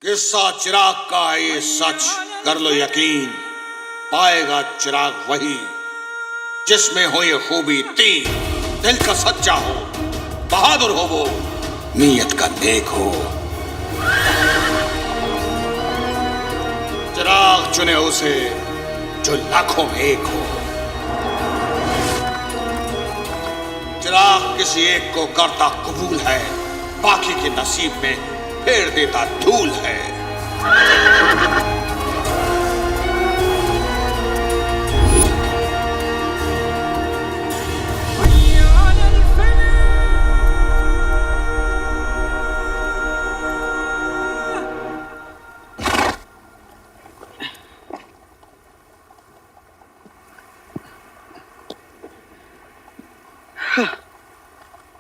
किस्सा चिराग का है ये सच, कर लो यकीन। पाएगा चिराग वही जिसमें हो ये खूबी तीन, दिल का सच्चा हो, बहादुर हो वो, नीयत का नेक हो। चिराग चुने उसे जो लाखों में एक हो। चिराग किसी एक को करता कबूल है, बाकी के नसीब में फेर देता धूल है।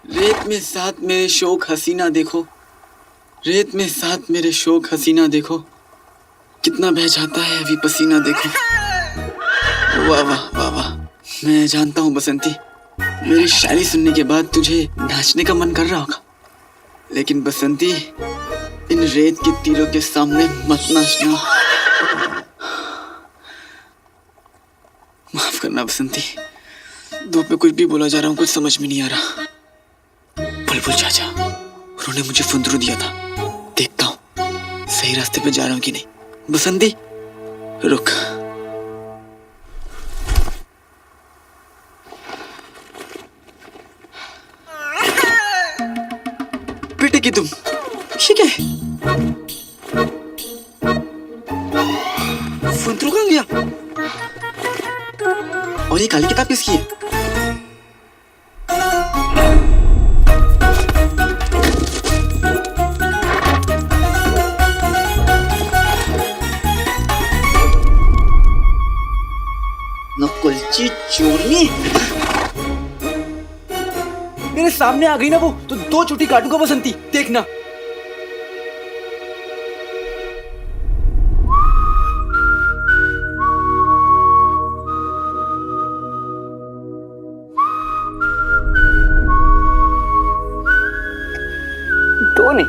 रेत में साथ मेरे शोक हसीना देखो, रेत में साथ मेरे शोक हसीना देखो, कितना बह जाता है अभी पसीना देखो। वाह वाह वाह वाह। मैं जानता हूँ बसंती, मेरी शायरी सुनने के बाद तुझे नाचने का मन कर रहा होगा, लेकिन बसंती इन रेत के तीरों के सामने मत नाचना। माफ करना बसंती, धूप में कुछ भी बोला जा रहा हूँ, कुछ समझ में नहीं आ रहा। बुलबुल चाचा, उन्होंने मुझे फुंदरू दिया था, देखता हूँ सही रास्ते पे जा रहा हूँ कि नहीं। बसंती रुक। बेटे की तुम ठीक है? फुंदरू कहाँ गया? और ये काली किताब किसकी है? नकुलची चोरनी मेरे सामने आ गई ना वो, तो दो चुटी काटूंगा बसंती, देखना। दो नहीं,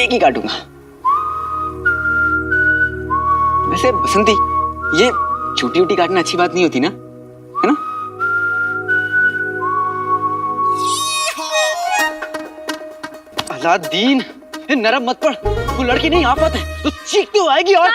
एक ही काटूंगा। वैसे बसंती, ये छोटी छोटी काटना अच्छी बात नहीं होती ना, है ना? अलादीन, नरम मत पड़, वो लड़की नहीं आफत है, तो चीखती हुई आएगी और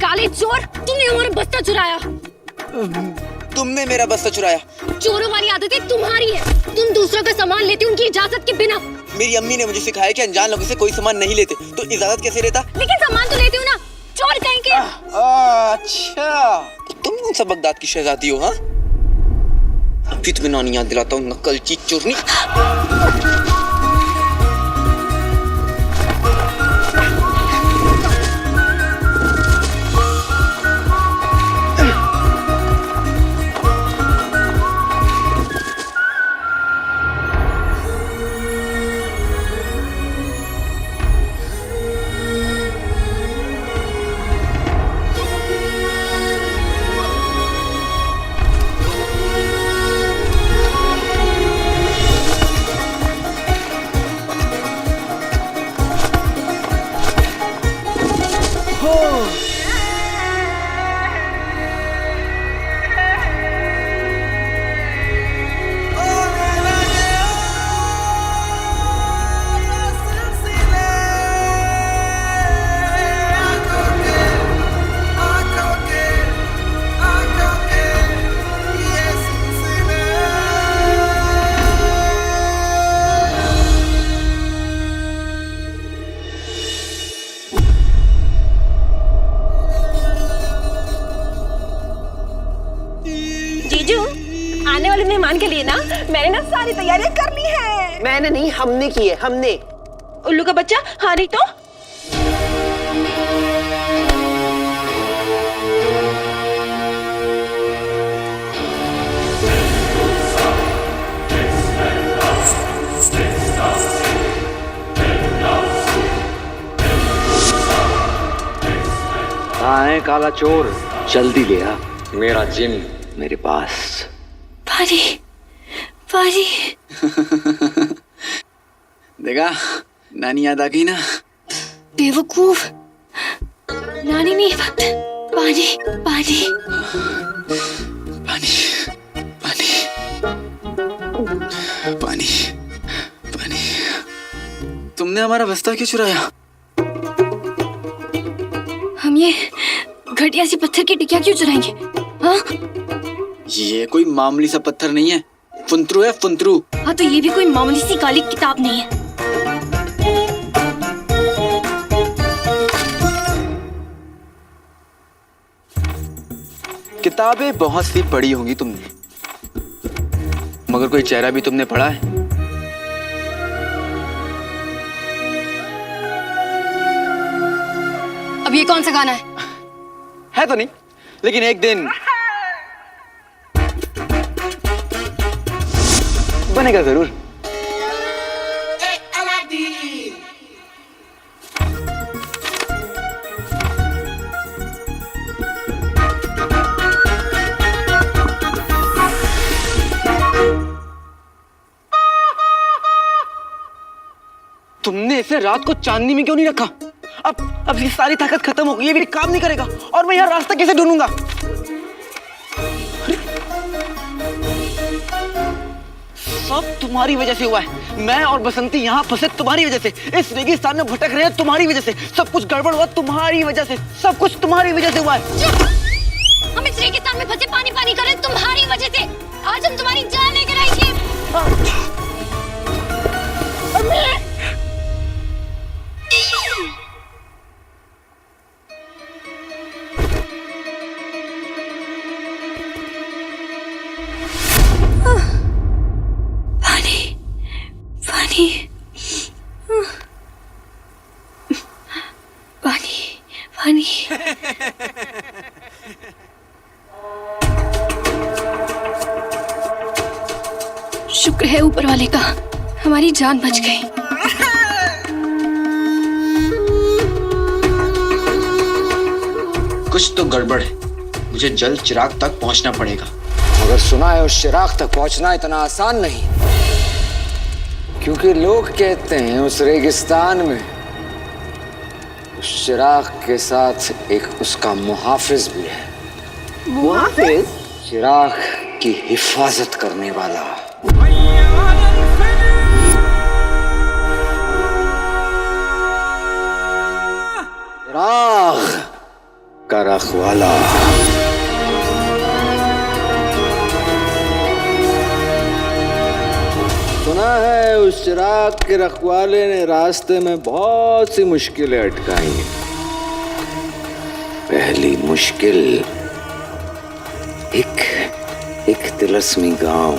काले चोर, तुमने हमारा बस्ता चुराया। तुमने मेरा बस्ता चुराया। चोरों वाली आदतें तुम्हारी है, तुम दूसरों का सामान लेते उनकी इजाजत के बिना। मेरी अम्मी ने मुझे सिखाया कि अनजान लोगों से कोई सामान नहीं लेते, तो इजाजत कैसे लेता? लेकिन सामान तो लेते हो ना, चोर कहीं के। अच्छा, तुम कौन सा बगदाद की शहजादी हो? हाँ, अभी तुम्हें नानी याद दिलाता हूँ, नकलची चोरनी। आने वाले मेहमान के लिए ना मैंने ना सारी तैयारियां कर ली है। मैंने नहीं, हमने की है, हमने। उल्लू का बच्चा, हाँ नहीं तो। कहाँ है काला चोर? जल्दी ले आ, मेरा जिन मेरे पास। पारी पारी देखा, नानी याद आ गई ना। बेवकूफ, नानी नहीं, पानी पानी पानी पानी पानी पानी। तुमने हमारा बस्ता क्यों चुराया? हम ये घटिया सी पत्थर की टिकिया क्यों चुराएंगे? हाँ ये कोई मामूली सा पत्थर नहीं है, फुंतरू है, फुंतरू। हाँ तो ये भी कोई मामूली सी काली किताब नहीं है। किताबें बहुत सी पढ़ी होंगी तुमने, मगर कोई चेहरा भी तुमने पढ़ा है? अब ये कौन सा गाना है? है तो नहीं, लेकिन एक दिन बनेगा जरूर। तुमने इसे रात को चांदनी में क्यों नहीं रखा? अब ये सारी ताकत खत्म हो गई, ये भी काम नहीं करेगा और मैं यहाँ रास्ता कैसे ढूंढूंगा? सब तुम्हारी वजह से हुआ है। मैं और बसंती यहाँ फंसे तुम्हारी वजह से, इस रेगिस्तान में भटक रहे हैं तुम्हारी वजह से, सब कुछ गड़बड़ हुआ तुम्हारी वजह से, सब कुछ तुम्हारी वजह से हुआ है। हम इस रेगिस्तान में फंसे पानी पानी कर रहे हैं तुम्हारी वजह से। आज हम तुम्हारी जान लेकर आएंगे। पानी पानी पानी पानी। शुक्र है ऊपर वाले का, हमारी जान बच गई। कुछ तो गड़बड़ है, मुझे जल्द चिराग तक पहुंचना पड़ेगा। मगर सुना है उस चिराग तक पहुंचना इतना आसान नहीं, क्योंकि लोग कहते हैं उस रेगिस्तान में उस चिराग के साथ एक उसका मुहाफिज भी है। मुहाफिज? चिराग की हिफाजत करने वाला। चिराग का रखवाला। सुना है उस चिराग के रखवाले ने रास्ते में बहुत सी मुश्किलें अटकाई हैं। पहली मुश्किल एक तिलस्मी गांव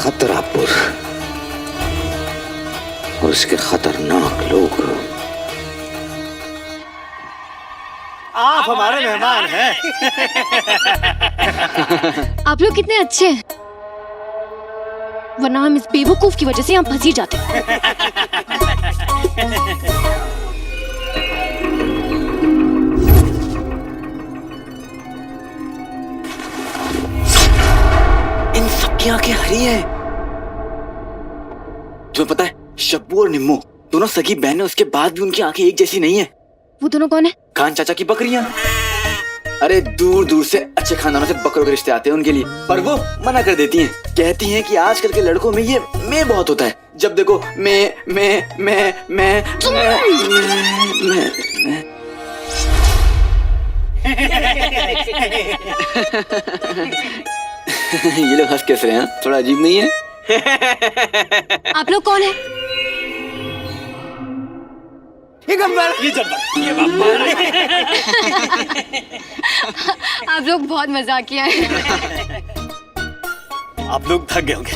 खतरापुर और उसके खतरनाक लोग। आप हमारे मेहमान हैं। आप लोग कितने अच्छे हैं, वरना हम इस बेवकूफ की वजह से यहाँ फंस ही जाते। इन सबकी आंखें हरी हैं। तुम्हें पता है, शब्बू और निम्मू दोनों सगी बहनें, उसके बाद भी उनकी आंखें एक जैसी नहीं है। वो दोनों कौन है? खान चाचा की बकरियां। अरे दूर दूर से अच्छे खानदानों से बकरों के रिश्ते आते हैं उनके लिए, पर वो मना कर देती हैं। कहती हैं कि आजकल के लड़कों में ये मैं बहुत होता है। जब देखो मैं ये लोग हंस कैसे रहे हैं? थोड़ा अजीब नहीं है? आप लोग कौन है? ये गब्बर, ये जब्बर, ये बब्बर। आप लोग बहुत मजाकिया हैं। आप लोग थक गए होंगे,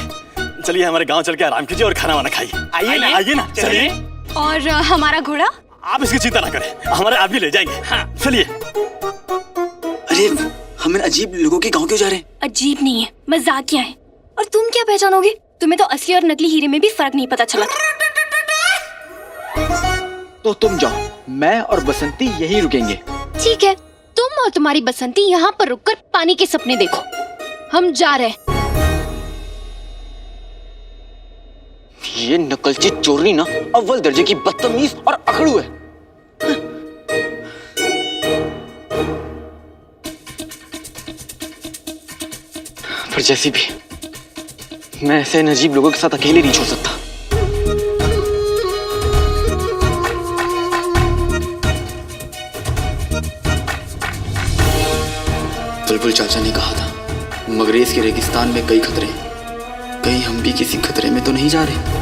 चलिए हमारे गांव चल के आराम कीजिए और खाना वाना खाइए। आइए ना, चलिए। और हमारा घोड़ा? आप इसकी चिंता ना करें, हमारे आदमी ले जाएंगे। हाँ, चलिए। अरे हम इन अजीब लोगों के गांव क्यों जा रहे हैं? अजीब नहीं है, मजाकिया है। और तुम क्या पहचानोगे? तुम्हें तो असली और नकली हीरे में भी फर्क नहीं पता चला। तो तुम जाओ, मैं और बसंती यहीं रुकेंगे। ठीक है, तुम और तुम्हारी बसंती यहाँ पर रुककर पानी के सपने देखो। हम जा रहे हैं। ये नकलची चोरनी ना अव्वल दर्जे की बदतमीज और अकड़ू है। पर जैसी भी, मैं ऐसे अजीब लोगों के साथ अकेले नहीं छोड़ सकता। बुलबुल चाचा ने कहा था, मगरेज के रेगिस्तान में कई खतरे हैं। कहीं हम भी किसी खतरे में तो नहीं जा रहे?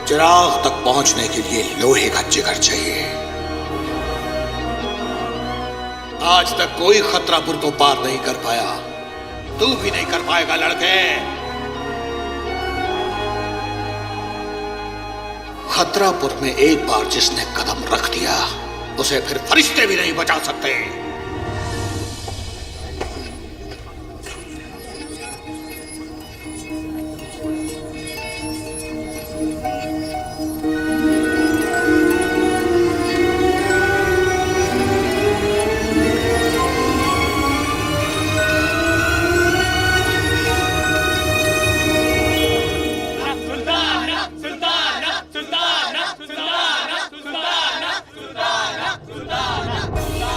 चिराग तक पहुंचने के लिए लोहे का जिगर चाहिए। आज तक कोई खतरापुर को पार नहीं कर पाया, तू भी नहीं कर पाएगा लड़के। खतरापुर में एक बार जिसने कदम रख दिया, उसे फिर फरिश्ते भी नहीं बचा सकते।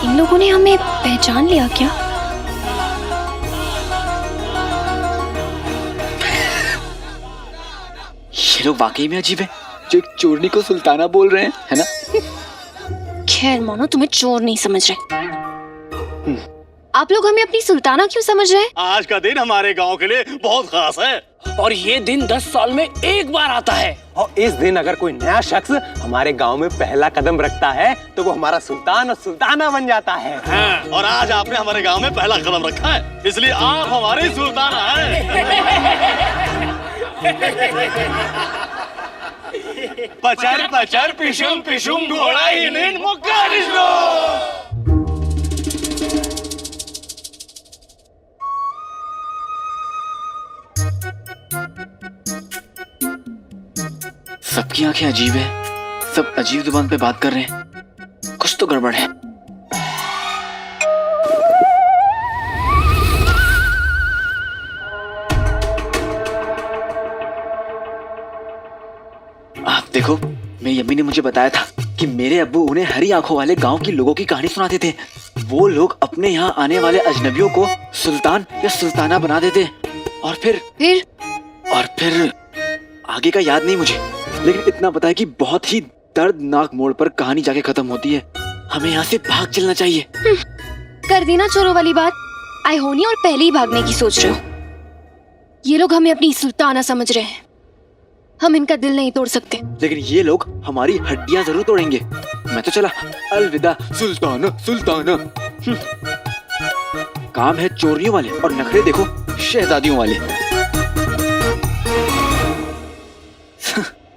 इन लोगों ने हमें पहचान लिया क्या? ये लोग वाकई में अजीब है, जो एक चोरनी को सुल्ताना बोल रहे हैं, है ना? खैर मानो तुम्हें चोर नहीं समझ रहे। आप लोग हमें अपनी सुल्ताना क्यों समझ रहे हैं? आज का दिन हमारे गांव के लिए बहुत खास है और ये दिन 10 साल में एक बार आता है। और इस दिन अगर कोई नया शख्स हमारे गांव में पहला कदम रखता है तो वो हमारा सुल्तान और सुल्ताना बन जाता है। हाँ, और आज आपने हमारे गांव में पहला कदम रखा है, इसलिए आप हमारे सुल्ताना हैं। पचर पचर पिशुम पिशुम घोड़ा ही मुक्का निश्लो। सबकी आंखें अजीब है, सब अजीब जुबान पे बात कर रहे हैं। कुछ तो गड़बड़ है। आप देखो, मेरी अम्मी ने मुझे बताया था कि मेरे अब्बू उन्हें हरी आंखों वाले गांव के लोगों की कहानी सुनाते थे। वो लोग अपने यहाँ आने वाले अजनबियों को सुल्तान या सुल्ताना बना देते और फिर आगे का याद नहीं मुझे, लेकिन इतना पता है कि बहुत ही दर्दनाक मोड़ पर कहानी जाके खत्म होती है। हमें यहाँ से भाग चलना चाहिए। कर दी ना चोरों वाली बात। आई होनी और पहले ही भागने की सोच रहे हो। ये लोग हमें अपनी सुल्ताना समझ रहे हैं, हम इनका दिल नहीं तोड़ सकते। लेकिन ये लोग हमारी हड्डियां जरूर तोड़ेंगे। मैं तो चला, अलविदा सुल्ताना सुल्ताना। काम है चोरियों वाले और नखरे देखो शहजादियों वाले।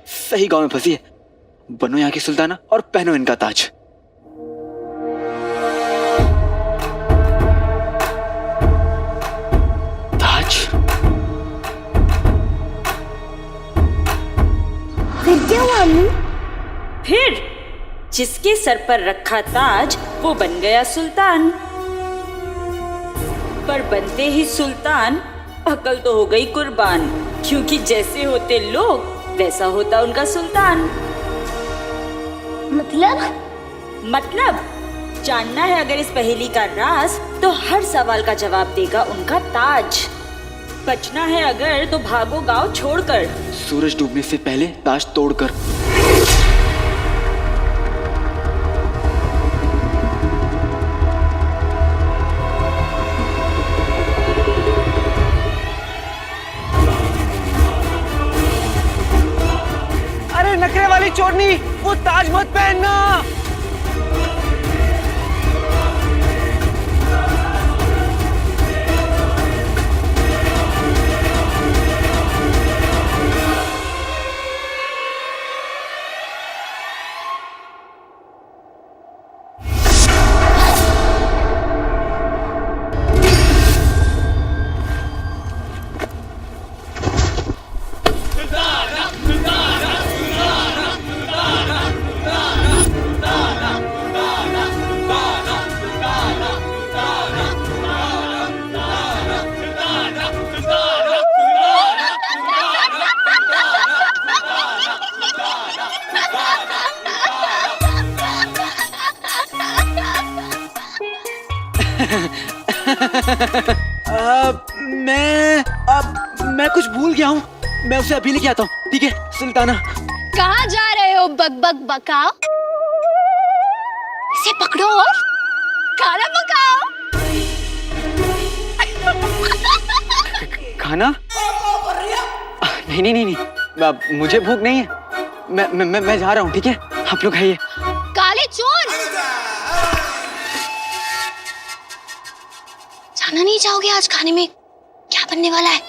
सही गांव में फंसी है। बनो यहाँ की सुल्ताना और पहनो इनका ताज। ताज? फिर क्या हुआ अम्मी? फिर जिसके सर पर रखा ताज वो बन गया सुल्तान। पर बनते ही सुल्तान अकल तो हो गई कुर्बान, क्योंकि जैसे होते लोग वैसा होता उनका सुल्तान। मतलब जानना है अगर इस पहेली का राज, तो हर सवाल का जवाब देगा उनका ताज। बचना है अगर तो भागो गांव छोड़कर। सूरज डूबने से पहले ताश तोड़कर। अरे नखरे वाली चोरनी, वो ताज मत पहनना। मैं कुछ भूल गया हूँ। मैं उसे अभी लेके आता हूँ, ठीक है सुल्ताना? कहाँ जा रहे हो बक बक बकाओ? इसे पकड़ो और खाना पकाओ। खाना? नहीं नहीं नहीं नहीं, मुझे भूख नहीं है। मैं जा रहा हूँ, ठीक है? आप लोग खाइए। काले चोर, जाना नहीं चाहोगे? आज खाने में क्या बनने वाला है?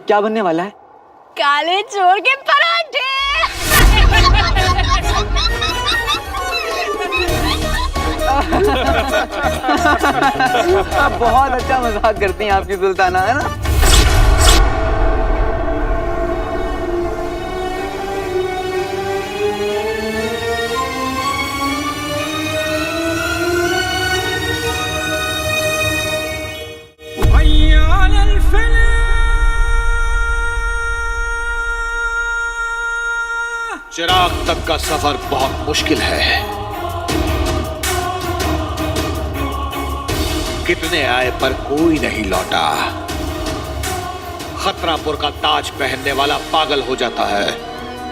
क्या बनने वाला है? काले चोर के पराठे। बहुत अच्छा मजाक करती हैं आपकी सुल्ताना, है ना? चिराग तक का सफर बहुत मुश्किल है। कितने आए पर कोई नहीं लौटा। खतरापुर का ताज पहनने वाला पागल हो जाता है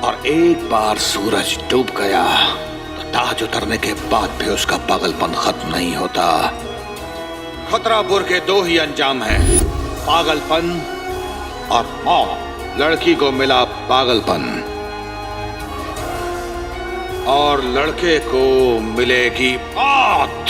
और एक बार सूरज डूब गया तो ताज उतरने के बाद भी उसका पागलपन खत्म नहीं होता। खतरापुर के दो ही अंजाम हैं, पागलपन और मौत। लड़की को मिला पागलपन और लड़के को मिलेगी मौत।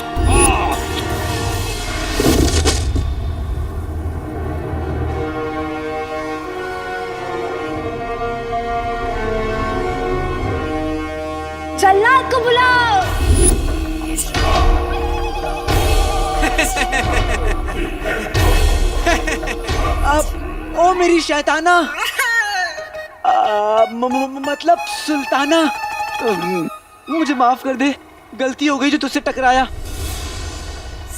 जल्लाद को बुलाओ। ओ मेरी शैताना, मतलब सुल्ताना, मुझे माफ कर दे, गलती हो गई जो तुझसे टकराया।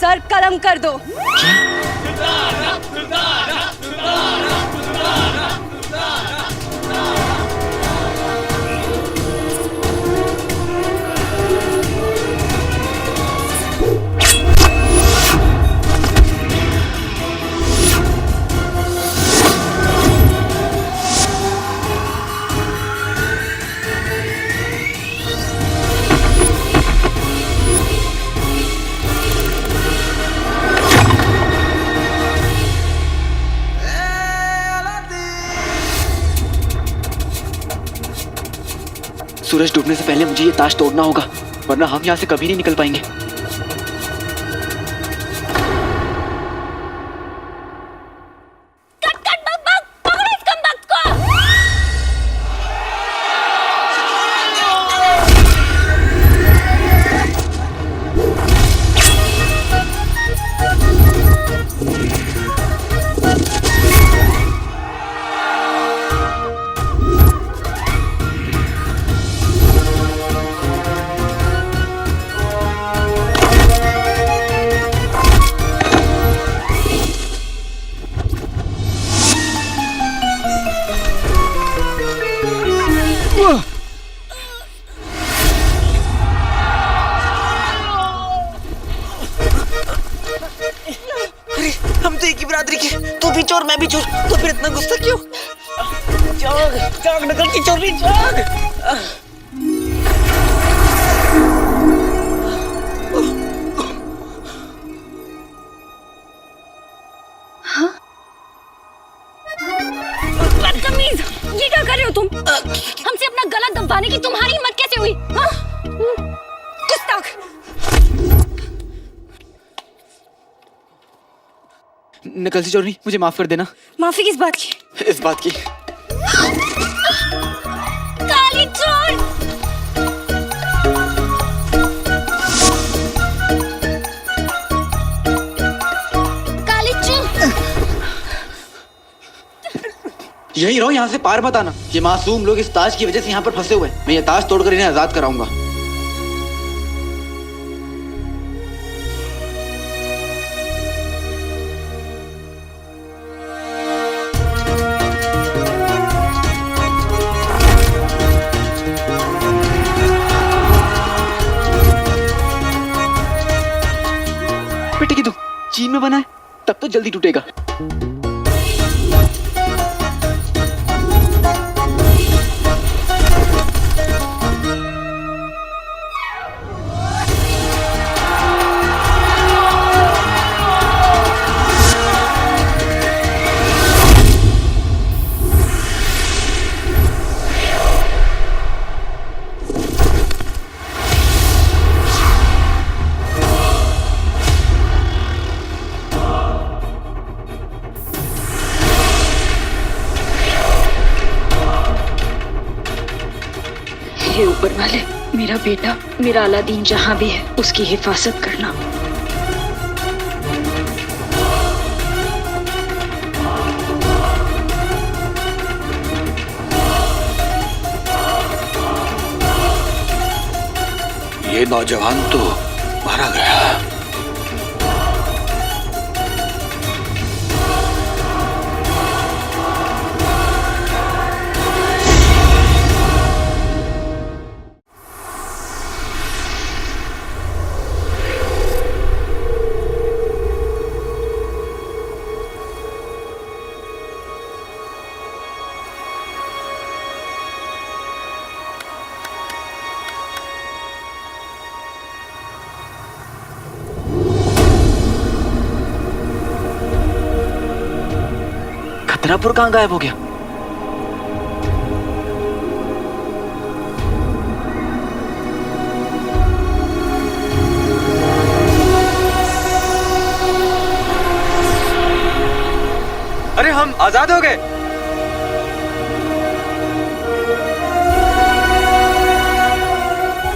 सर कलम कर दो। सूरज डूबने से पहले मुझे ये ताश तोड़ना होगा, वरना हम यहाँ से कभी नहीं निकल पाएंगे। तू भी चोर मैं भी चोर, तो फिर इतना गुस्सा क्यों? जाग जाग नकल की चोरी जाग। बदतमीज, ये क्या कर रहे हो तुम? हमसे अपना गला दबाने की तुम्हारी हिम्मत कैसे हुई? हाँ? गुस्ताख। नकलची चोरनी, मुझे माफ कर देना। माफी किस बात की? इस बात की। काली चोर! काली चोर! यही रहो, यहाँ से पार मत आना। ये मासूम लोग इस ताज की वजह से यहाँ पर फंसे हुए हैं। मैं ये ताज तोड़कर इन्हें आजाद कराऊंगा। बेटे की तू चीन में बना है, तब तो जल्दी टूटेगा। हे ऊपर वाले, मेरा बेटा, मेरा अलादीन जहाँ भी है उसकी हिफाजत करना। ये नौजवान तो मारा गया। खतरापुर कहाँ गायब हो गया? अरे हम आजाद हो गए।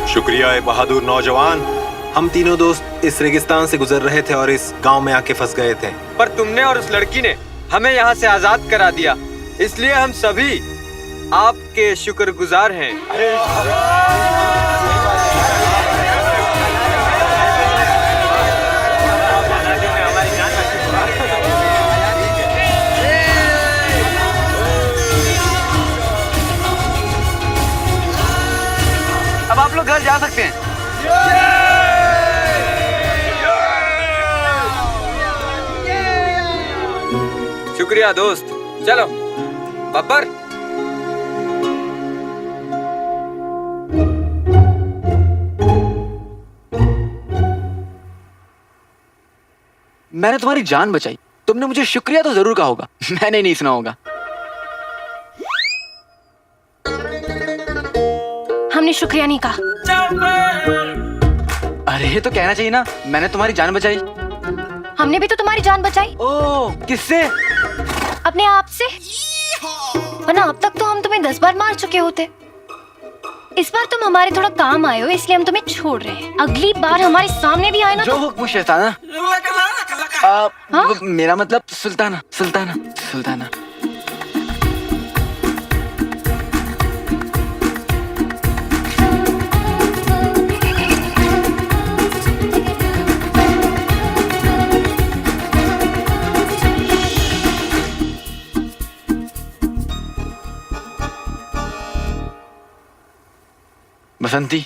शुक्रिया ए बहादुर नौजवान। हम तीनों दोस्त इस रेगिस्तान से गुजर रहे थे और इस गांव में आके फंस गए थे, पर तुमने और उस लड़की ने हमें यहाँ से आजाद करा दिया, इसलिए हम सभी आपके शुक्रगुजार हैं। अब आप लोग घर जा सकते हैं। शुक्रिया दोस्त, चलो बब्बर। मैंने तुम्हारी जान बचाई, तुमने मुझे शुक्रिया तो जरूर कहा होगा, मैंने नहीं सुना होगा। हमने शुक्रिया नहीं कहा। अरे तो कहना चाहिए ना, मैंने तुम्हारी जान बचाई। हमने भी तो तुम्हारी जान बचाई। ओह, किससे? अपने आप से। वरना अब तक तो हम तुम्हें 10 बार मार चुके होते। इस बार तुम हमारे थोड़ा काम आए हो, इसलिए हम तुम्हें छोड़ रहे हैं। अगली बार हमारे सामने भी आए ना जो हुक्म शैताना। हाँ? मेरा मतलब सुल्ताना, सुल्ताना, सुल्ताना। बसंती,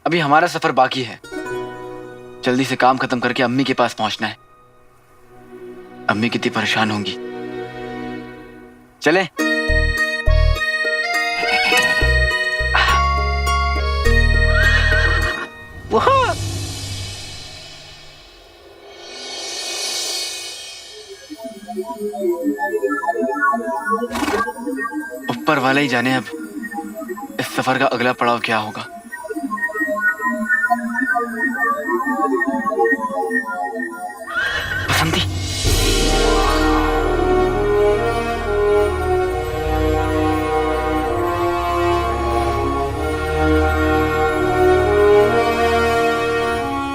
अभी हमारा सफर बाकी है। जल्दी से काम खत्म करके अम्मी के पास पहुंचना है। अम्मी कितनी परेशान होंगी। चले। ऊपर वाला ही जाने अब इस सफर का अगला पड़ाव क्या होगा। बसंती,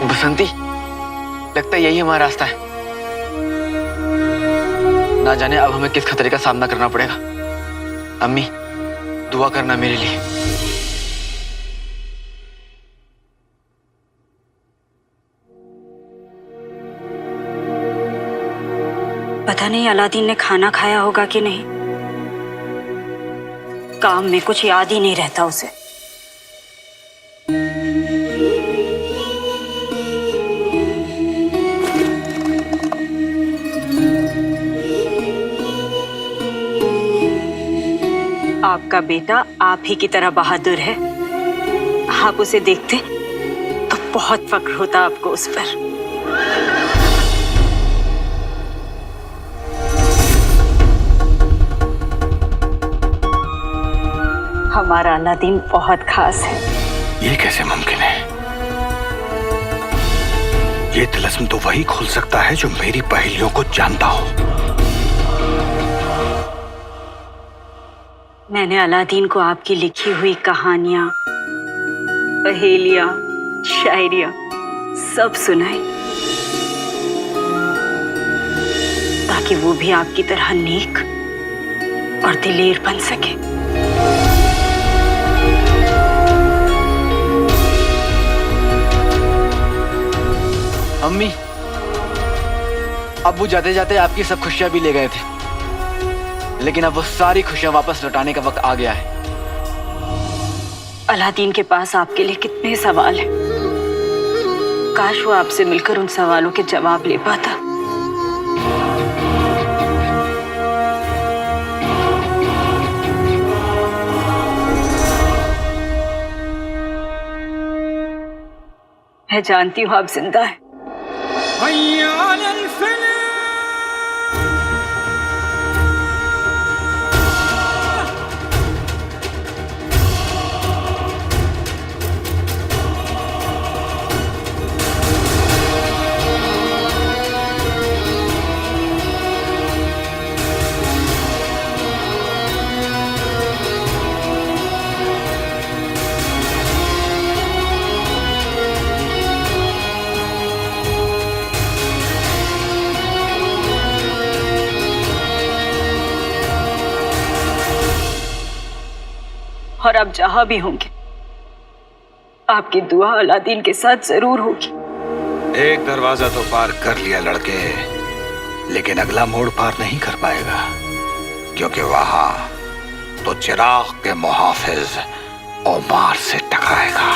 बसंती, लगता है यही हमारा रास्ता है। ना जाने अब हमें किस खतरे का सामना करना पड़ेगा। अम्मी, दुआ करना मेरे लिए। पता नहीं अलादीन ने खाना खाया होगा कि नहीं। काम में कुछ याद ही नहीं रहता उसे। आपका बेटा आप ही की तरह बहादुर है। आप उसे देखते तो बहुत फक्र होता आपको उस पर। हमारा अलादीन बहुत खास है। ये कैसे मुमकिन है? ये तिलस्म तो वही खोल सकता है जो मेरी पहेलियों को जानता हो। मैंने अलादीन को आपकी लिखी हुई कहानियां, पहेलियां, शायरियां सब सुनाई, ताकि वो भी आपकी तरह नेक और दिलेर बन सके। अम्मी, अब्बू जाते जाते आपकी सब खुशियां भी ले गए थे, लेकिन अब वो सारी खुशियां वापस लौटाने का वक्त आ गया है। अलादीन के पास आपके लिए कितने सवाल हैं। काश वो आपसे मिलकर उन सवालों के जवाब ले पाता। मैं जानती हूँ आप जिंदा हैं। और आप जहां भी होंगे, आपकी दुआ अलादीन के साथ जरूर होगी। एक दरवाजा तो पार कर लिया लड़के, लेकिन अगला मोड़ पार नहीं कर पाएगा, क्योंकि वहां तो चिराग के मुहाफिज ओमार से टकराएगा।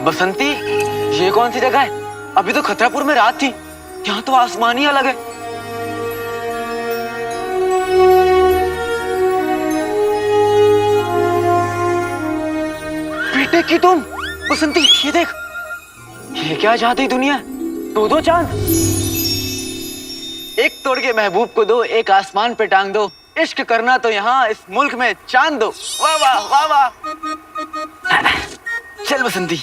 बसंती, ये कौन सी जगह है? अभी तो खतरापुर में रात थी, यहाँ तो आसमान ही अलग है। बेटे की तुम बसंती, ये देख, ये क्या चाहती दुनिया? दो चांद, एक तोड़ के महबूब को दो, एक आसमान पे टांग दो। इश्क करना तो यहाँ इस मुल्क में चांद दो। वाह वाह वाह वाह। चल बसंती,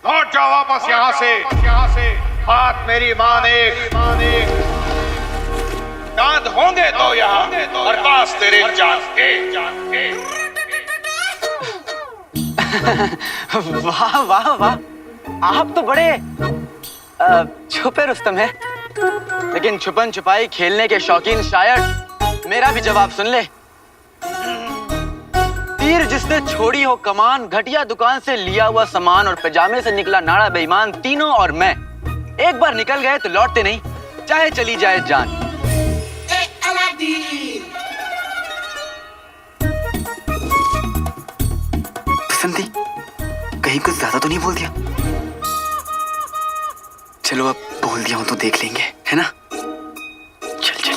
लौट जाओ वापस यहाँ से। बात मेरी माने, चांद होंगे तो यहाँ, और पास तेरे चांद के। वाह वाह वाह, आप तो बड़े छुपे रुस्तम है। लेकिन छुपन छुपाई खेलने के शौकीन शायर मेरा भी जवाब सुन ले। तीर जिसने छोड़ी हो कमान, घटिया दुकान से लिया हुआ सामान और पैजामे से निकला नाड़ा बेईमान, तीनों और मैं एक बार निकल गए तो लौटते नहीं, चाहे चली जाए जान। बसंती, कहीं कुछ ज्यादा तो नहीं बोल दिया? चलो अब बोल दिया हूं तो देख लेंगे, है ना? चल चल।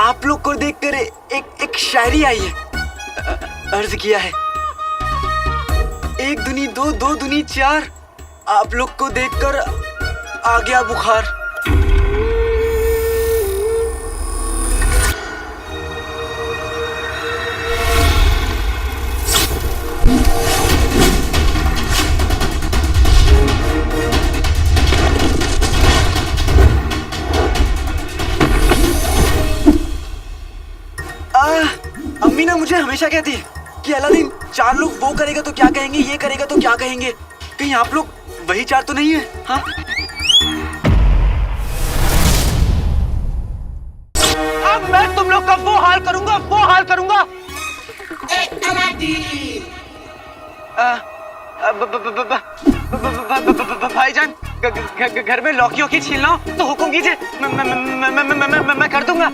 आप लोग को देखकर एक शायरी आई है। अर्ज किया है, एक दुनी दो, दो दुनी चार, आप लोग को देखकर आ गया बुखार। अम्मी ना मुझे हमेशा कहती है कि अलादीन, चार लोग वो करेगा तो क्या कहेंगे, ये करेगा तो क्या कहेंगे। कहीं आप लोग वही चार तो नहीं है? हाँ, अब मैं तुम लोग का वो हाल करूंगा, वो हाल करूंगा। भाईजान, घर में लौकियों की छीलना हो तो हुक्म कीजिए, मैं कर दूंगा।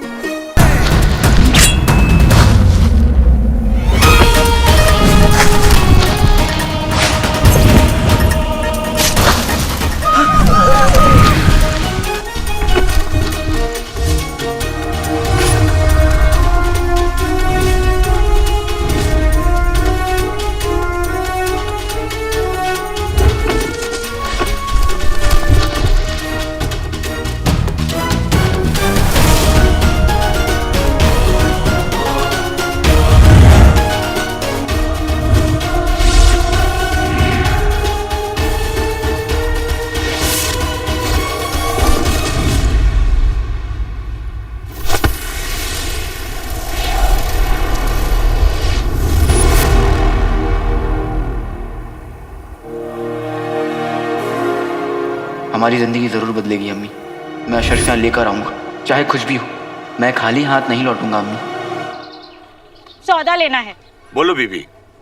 हमारी जिंदगी जरूर बदलेगी अम्मी। मैं अशर से लेकर आऊंगा, चाहे कुछ भी हो। मैं खाली हाथ नहीं लौटूंगा अम्मी। सौदा लेना है। बोलो बीबी।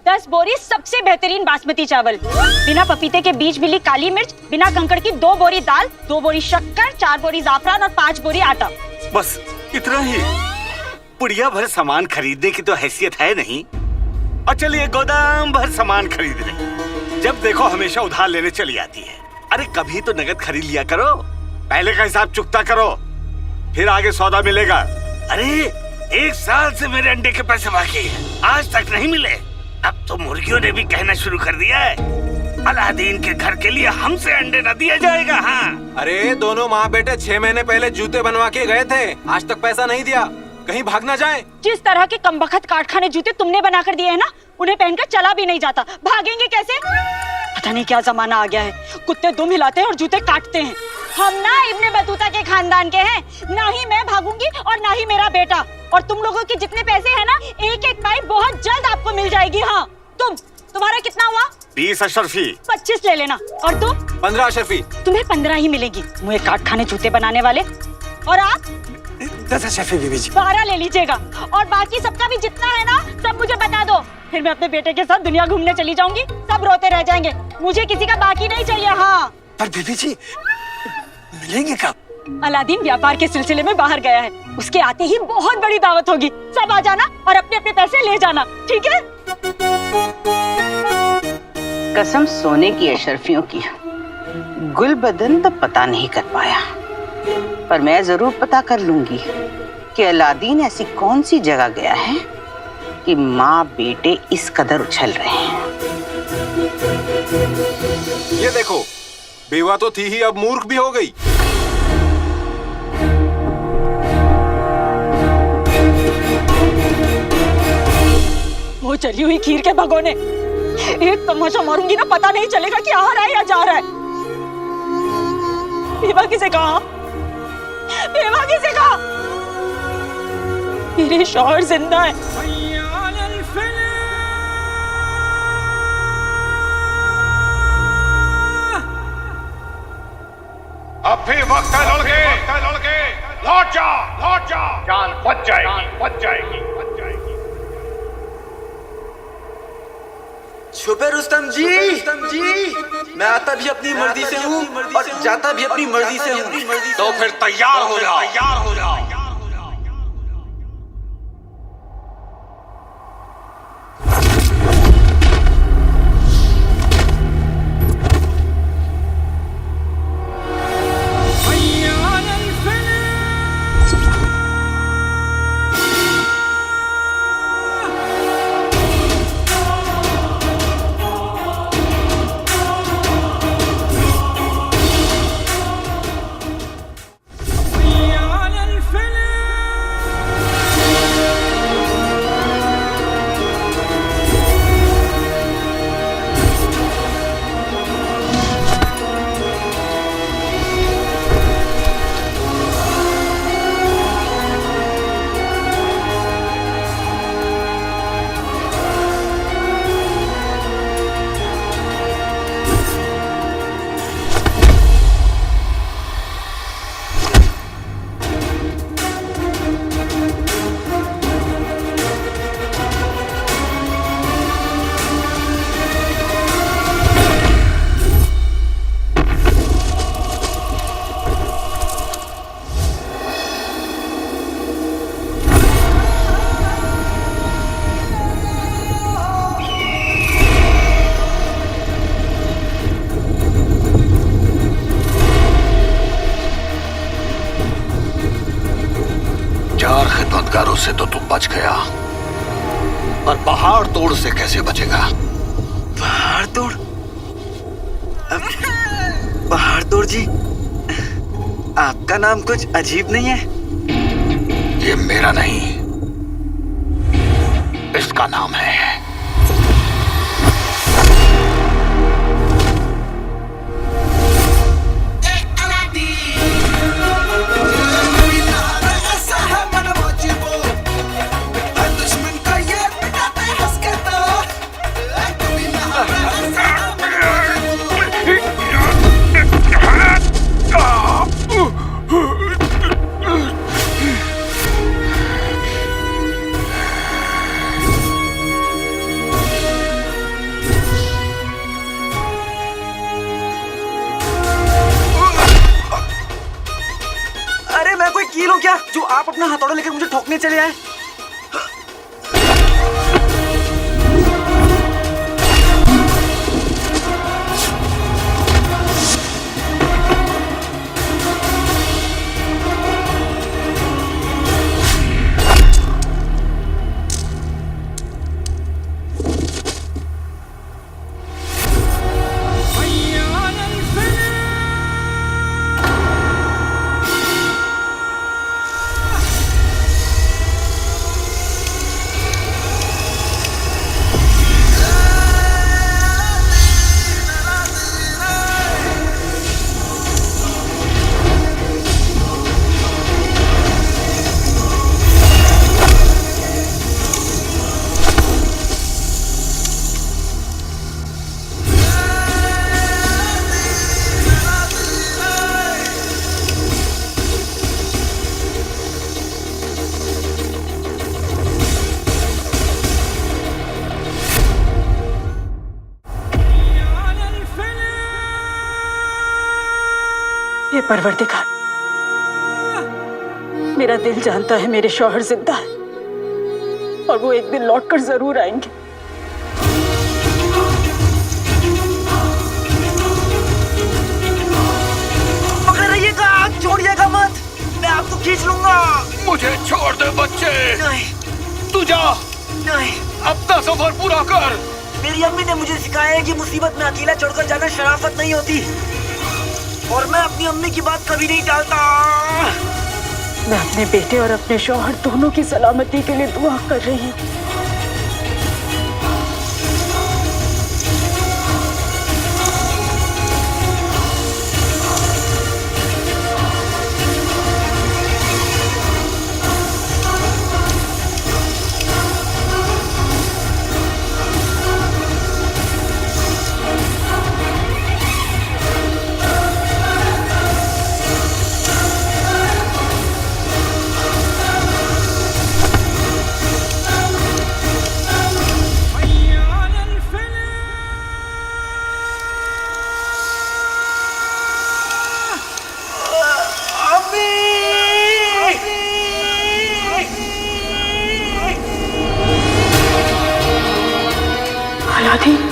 10 बोरी सबसे बेहतरीन बासमती चावल, बिना पपीते के बीज मिली काली मिर्च, बिना कंकड़ की 2 बोरी दाल, 2 बोरी शक्कर, 4 बोरी जाफरान और 5 बोरी आटा। बस इतना ही? पुड़िया भर सामान खरीदने की तो हैसियत है नहीं, और चलिए गोदाम भर सामान खरीद ले। जब देखो हमेशा उधार लेने चली आती है। अरे कभी तो नगद खरीद लिया करो, पहले का हिसाब चुकता करो, फिर आगे सौदा मिलेगा। अरे 1 साल से मेरे अंडे के पैसे बाकी हैं, आज तक नहीं मिले। अब तो मुर्गियों ने भी कहना शुरू कर दिया है, अलादीन के घर के लिए हमसे अंडे न दिया जाएगा। हाँ, अरे दोनों माँ बेटे 6 महीने पहले जूते बनवा के गए थे, आज तक पैसा नहीं दिया, कहीं भाग ना जाए। जिस तरह के कमबख्त काटखाने जूते तुमने बनाकर दिए हैं ना, उन्हें पहनकर चला भी नहीं जाता, भागेंगे कैसे? पता नहीं क्या जमाना आ गया है, कुत्ते दुम हिलाते हैं और जूते काटते हैं। हम ना इब्ने बतूता के खानदान के हैं, ना ही मैं भागूंगी और ना ही मेरा बेटा। और तुम लोगों के जितने पैसे हैं ना, एक एक पाई बहुत जल्द आपको मिल जाएगी। हाँ, तुम्हारा कितना हुआ? 20 अशरफी। 25 ले लेना। और तुम? 15 अशरफी। तुम्हें 15 ही मिलेगी, मुझे काट खाने जूते बनाने वाले। और आप? 10 अशरफी बीबी जी। 12 ले लीजिएगा। और बाकी सबका भी जितना है ना, सब मुझे बता दो, फिर मैं अपने बेटे के साथ दुनिया घूमने चली जाऊंगी। सब रोते रह जाएंगे, मुझे किसी का बाकी नहीं चाहिए। हाँ, पर बीबी जी मिलेंगे कब? अलादीन व्यापार के सिलसिले में बाहर गया है, उसके आते ही बहुत बड़ी दावत होगी। सब आ जाना और अपने अपने पैसे ले जाना, ठीक है? कसम सोने की अशरफियों की, गुलबदन तो पता नहीं कर पाया, पर मैं जरूर पता कर लूंगी कि अलादीन ऐसी कौन सी जगह गया है कि माँ बेटे इस कदर उछल रहे हैं। ये देखो, बेवा तो थी ही, अब मूर्ख भी हो गई। वो चली हुई खीर के भगोने, एक तमाशा मारूंगी ना, पता नहीं चलेगा कि आ रहा है या जा रहा है। बेवा किसे कहा? बेवा किसे कहा? मेरे शौहर जिंदा है। अब भी वक्त है लड़के, लौट जा, जान बच जाएगी। छुपे रुस्तम जी, मैं आता भी अपनी मर्जी से हूँ और जाता भी अपनी मर्जी से हूँ। तो फिर तैयार हो जाओ। खिदमतगारों से तो तुम बच गया, पर पहाड़ तोड़ से कैसे बचेगा? पहाड़ तोड़? पहाड़ तोड़ जी, आपका नाम कुछ अजीब नहीं है? ये मेरा नहीं, इसका नाम है। कील हो क्या जो आप अपना हथौड़ा लेकर मुझे ठोकने चले आए? हे परवरदिगार, मेरा दिल जानता है मेरे शौहर जिंदा है और वो एक दिन लौटकर जरूर आएंगे। पकड़े रहिएगा, छोड़िएगा मत, मैं आपको खींच लूंगा। मुझे छोड़ दे बच्चे। नहीं, तू जा, नहीं, अपना सफर पूरा कर। मेरी अम्मी ने मुझे सिखाया है कि मुसीबत में अकेला छोड़कर जाना शराफत नहीं होती, और मैं अपनी अम्मी की बात कभी नहीं टालता। मैं अपने बेटे और अपने शौहर दोनों की सलामती के लिए दुआ कर रही हूँ। अलादीन,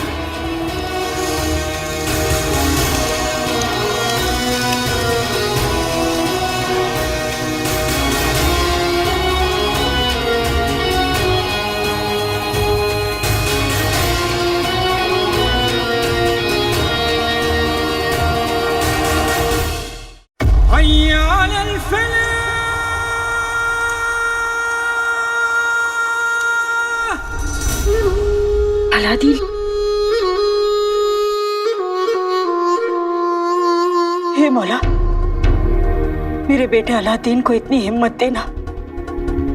अलादीन, हे मौला, मेरे बेटे अलादीन को इतनी हिम्मत देना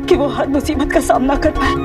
कि वो हर मुसीबत का सामना कर पाए।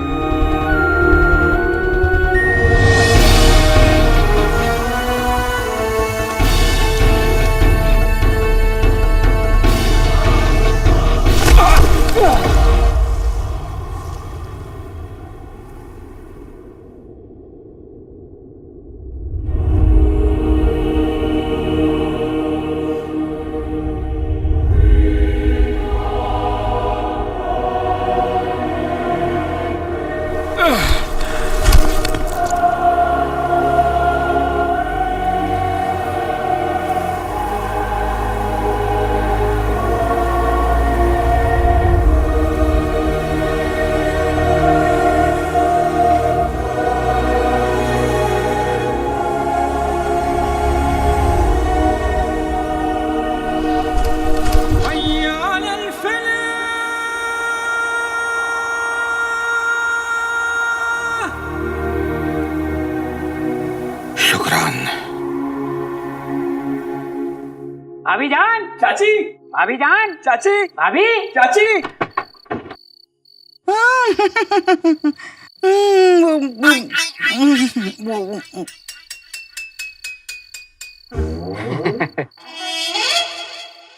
भाभी जान, चाची, भाभी जान, चाची, भाभी, चाची।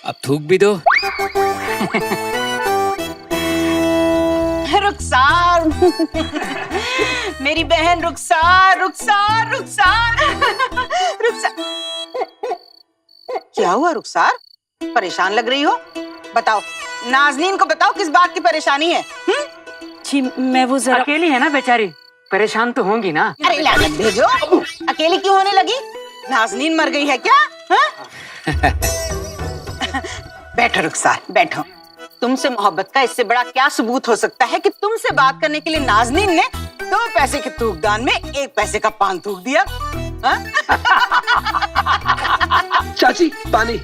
अब थूक भी दो। रुखसार, मेरी बहन रुखसार, रुखसार, रुखसार, रुखसार। क्या हुआ रुखसार? परेशान लग रही हो? बताओ, नाज़नीन को बताओ किस बात की परेशानी है? जी मैं वो जरा अकेली है ना बेचारी, परेशान तो होंगी ना। अरे लानत भेजो, अकेली क्यों होने लगी? नाज़नीन मर गई है क्या? बैठो रुखसार, बैठो। तुमसे मोहब्बत का इससे बड़ा क्या सबूत हो सकता है कि तुमसे बात करने के लिए नाज़नीन ने 2 पैसे के थूकदान में 1 पैसे का पान थूक दिया। चाची, पानी।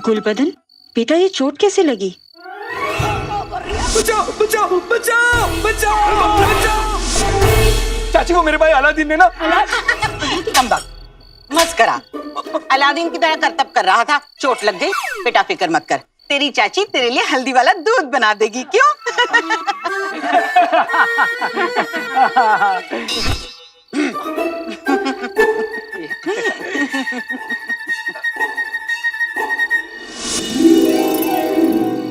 गुलबदन, बेटा ये चोट कैसे लगी? बचाओ, बचाओ, बचाओ, बचाओ, बचाओ। चाची को मेरे भाई अलादीन ने ना। मस्करा, अलादीन की तरह करतब कर रहा था, चोट लग गई। बेटा फिक्र मत कर, तेरी चाची तेरे लिए हल्दी वाला दूध बना देगी, क्यों?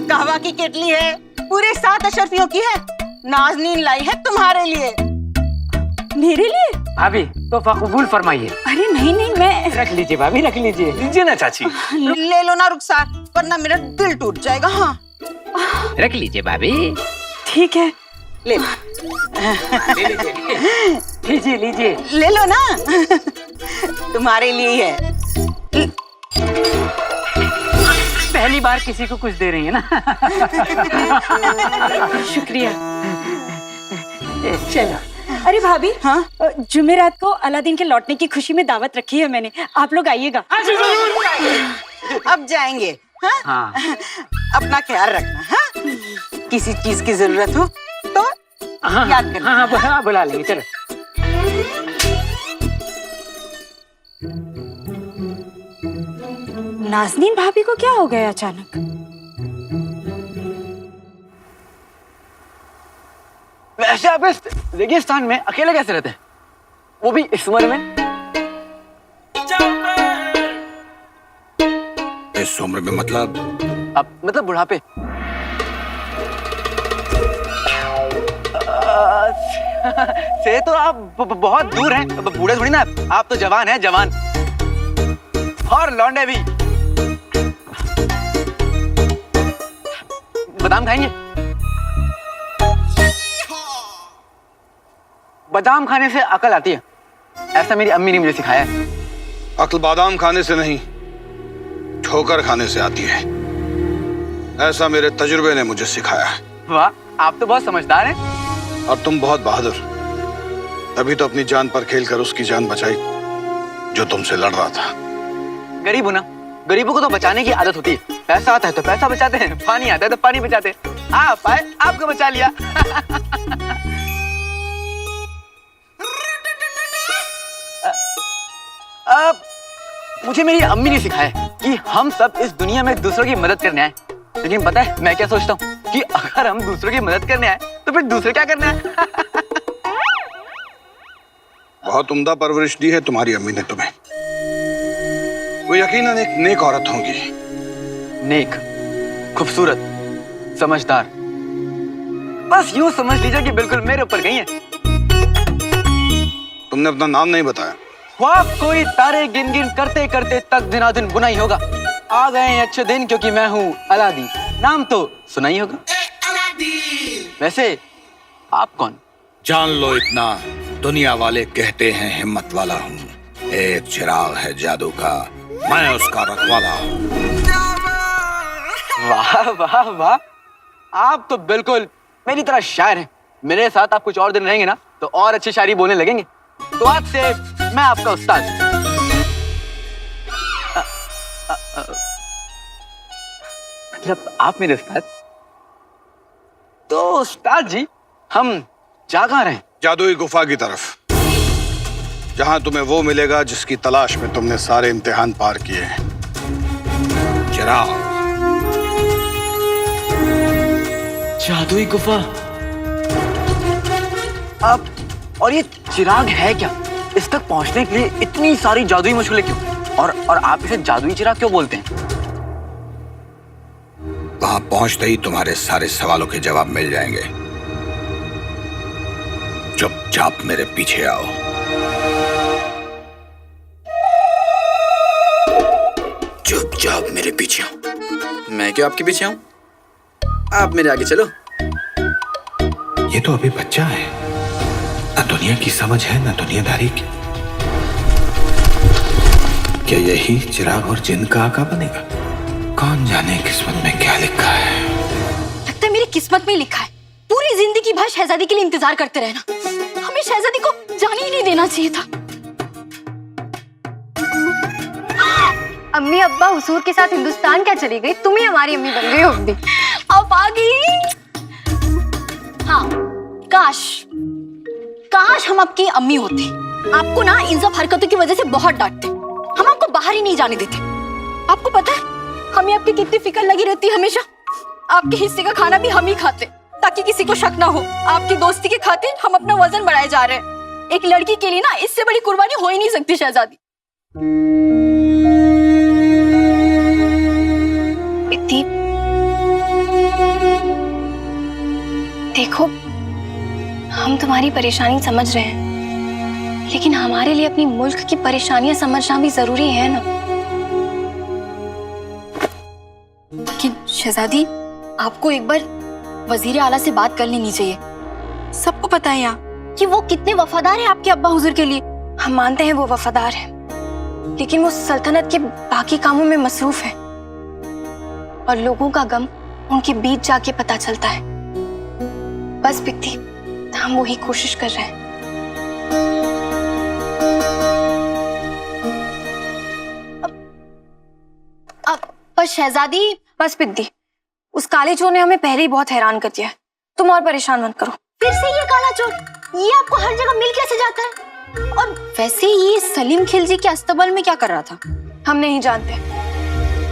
कहवा की केटली है, पूरे 7 अशरफियों की है। नाज़नीन लाई है तुम्हारे लिए। मेरे लिए? भाभी तो कबूल फरमाइए। अरे नहीं नहीं, मैं रख लीजिए भाभी, रख लीजिए। लीजिए ना चाची। ले लो ना रुखसार, वरना मेरा दिल टूट जाएगा। हाँ रख लीजिए भाभी। ठीक है, ले लीजिए लीजिए। ले लो ना, तुम्हारे लिए है। पहली बार किसी को कुछ दे रही है ना। शुक्रिया। चलो। अरे भाभी, हाँ जुमेरात को अलादीन के लौटने की खुशी में दावत रखी है मैंने, आप लोग आइएगा। अब जाएंगे। हाँ? हाँ। अपना ख्याल रखना। हाँ? किसी चीज की जरूरत हो तो हाँ, याद करना। हाँ, बुला लेंगे। चलो। नाज़नीन भाभी को क्या हो गया अचानक? वैसे आप इस रेगिस्तान में अकेले कैसे रहते हैं, वो भी इस उम्र में? इस उम्र में मतलब? अब मतलब बुढ़ापे। से तो आप बहुत दूर हैं, बूढ़े थोड़ी ना आप तो जवान हैं, जवान। और लौंडे भी। बादाम खाएंगे? बादाम खाने से अकल आती है, ऐसा मेरी अम्मी ने मुझे सिखाया है। अक्ल बादाम खाने से नहीं, ठोकर खाने से आती है, ऐसा मेरे तजुर्बे ने मुझे सिखाया है। वाह, आप तो बहुत समझदार हैं। और तुम बहुत बहादुर। तभी तो अपनी जान पर खेलकर उसकी जान बचाई जो तुमसे लड़ रहा था। गरीब हो ना, गरीबों को तो बचाने की आदत होती है। पैसा आता है तो पैसा बचाते हैं, पानी आता है तो पानी बचाते हैं। आप आए, आपको बचा लिया। मुझे मेरी अम्मी ने सिखाया कि हम सब इस दुनिया में दूसरों की मदद करने आए। लेकिन पता है मैं क्या सोचता हूँ कि अगर हम दूसरों की मदद करने आए तो फिर दूसरे क्या करना है। बहुत उम्दा परवरिश दी है तुम्हारी अम्मी ने तुम्हें। वो यकीनन एक नेक औरत होंगी। नेक, खूबसूरत, समझदार, बस यूं समझ लीजिए कि बिल्कुल मेरे ऊपर गई है। तुमने अपना नाम नहीं बताया। ख्वाब कोई तारे गिन गिन करते करते तक दिनादिन बुना ही होगा। आ गए हैं अच्छे दिन क्योंकि मैं हूँ अलादीन, नाम तो सुना ही होगा। वैसे आप कौन? जान लो इतना, दुनिया वाले कहते हैं हिम्मत वाला हूँ। एक चिराग है जादू का, मैं उसका रखवाला हूँ। वाह वाह वाह, आप तो बिल्कुल मेरी तरह शायर हैं। मेरे साथ आप कुछ और दिन रहेंगे ना तो और अच्छी शायरी बोलने लगेंगे। तो आज से मैं आपका उस्ताद। मतलब आप मेरे उस्ताद? तो उस्ताद जी, हम जा कहाँ रहे हैं? जादुई गुफा की तरफ, जहां तुम्हें वो मिलेगा जिसकी तलाश में तुमने सारे इम्तिहान पार किए हैं। चिराग। जादुई गुफा। अब और ये चिराग है क्या? इस तक पहुंचने के लिए इतनी सारी जादुई मशगूलें क्यों? और आप इसे जादुई चिराग क्यों बोलते हैं? वहां पहुंचते ही तुम्हारे सारे सवालों के जवाब मिल जाएंगे। चुपचाप मेरे पीछे आओ। चुपचाप मेरे पीछे आओ। मैं क्यों आपके पीछे आऊं? आप मेरे आगे चलो। ये तो अभी बच्चा है, न दुनिया की समझ है न दुनियादारी की। क्या यही चिराग और जिन का आका बनेगा? कौन जाने किस्मत में क्या लिखा है। लगता है मेरी किस्मत में लिखा है पूरी जिंदगी भर शहजादी के लिए इंतजार करते रहना। हमें शहजादी को जाने ही नहीं देना चाहिए था। अम्मी अब्बा हुजूर के साथ हिंदुस्तान क्या चली गई, तुम ही हमारी अम्मी बन गई हो अम्मी। अब आ गई। हाँ, काश हम आपकी अम्मी होते। आपको ना इन सब हरकतों की वजह से बहुत डांटते, हम आपको बाहर ही नहीं जाने देते। आपको पता है हमें आपकी कितनी फिक्र लगी रहती है हमेशा। आपके हिस्से का खाना भी हम ही खाते ताकि किसी को शक ना हो। आपकी दोस्ती के खातिर हम अपना वजन बढ़ाए जा रहे हैं। एक लड़की के लिए ना इससे बड़ी कुर्बानी हो ही नहीं सकती शहजादी। इतनी देखो, हम तुम्हारी परेशानी समझ रहे हैं, लेकिन हमारे लिए अपनी मुल्क की परेशानियां समझना भी जरूरी है ना। लेकिन शहजादी, आपको एक बार वजीर आला से बात कर लेनी चाहिए। सबको पता है यहाँ कि वो कितने वफादार हैं आपके अब्बा हुजूर के लिए। हम मानते हैं वो वफादार हैं, लेकिन वो सल्तनत के बाकी कामों में मसरूफ है और लोगों का गम उनके बीच जाके पता चलता है। बस बिकती, हम वही कोशिश कर रहे हैं। पर शहजादी, बस बिकती, उस काले चोर ने हमें पहले ही बहुत हैरान कर दिया है। तुम और परेशान मत करो। फिर से ये काला चोर, ये आपको हर जगह मिल कैसे जाता है? और वैसे ये सलीम खिलजी के अस्तबल में क्या कर रहा था? हम नहीं जानते,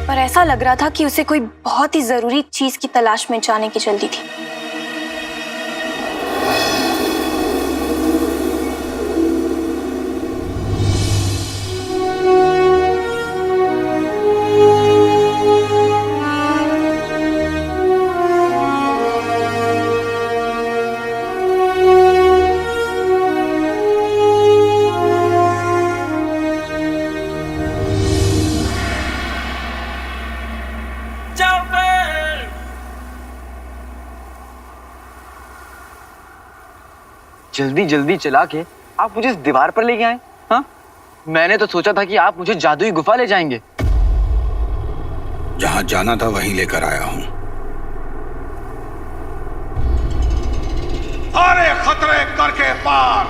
पर ऐसा लग रहा था कि उसे कोई बहुत ही जरूरी चीज की तलाश में जाने की जल्दी थी। जल्दी जल्दी चला के आप मुझे इस दीवार पर लेके आए। हाँ, मैंने तो सोचा था कि आप मुझे जादुई गुफा ले जाएंगे। जहां जाना था वहीं लेकर आया हूं। सारे खतरे करके पार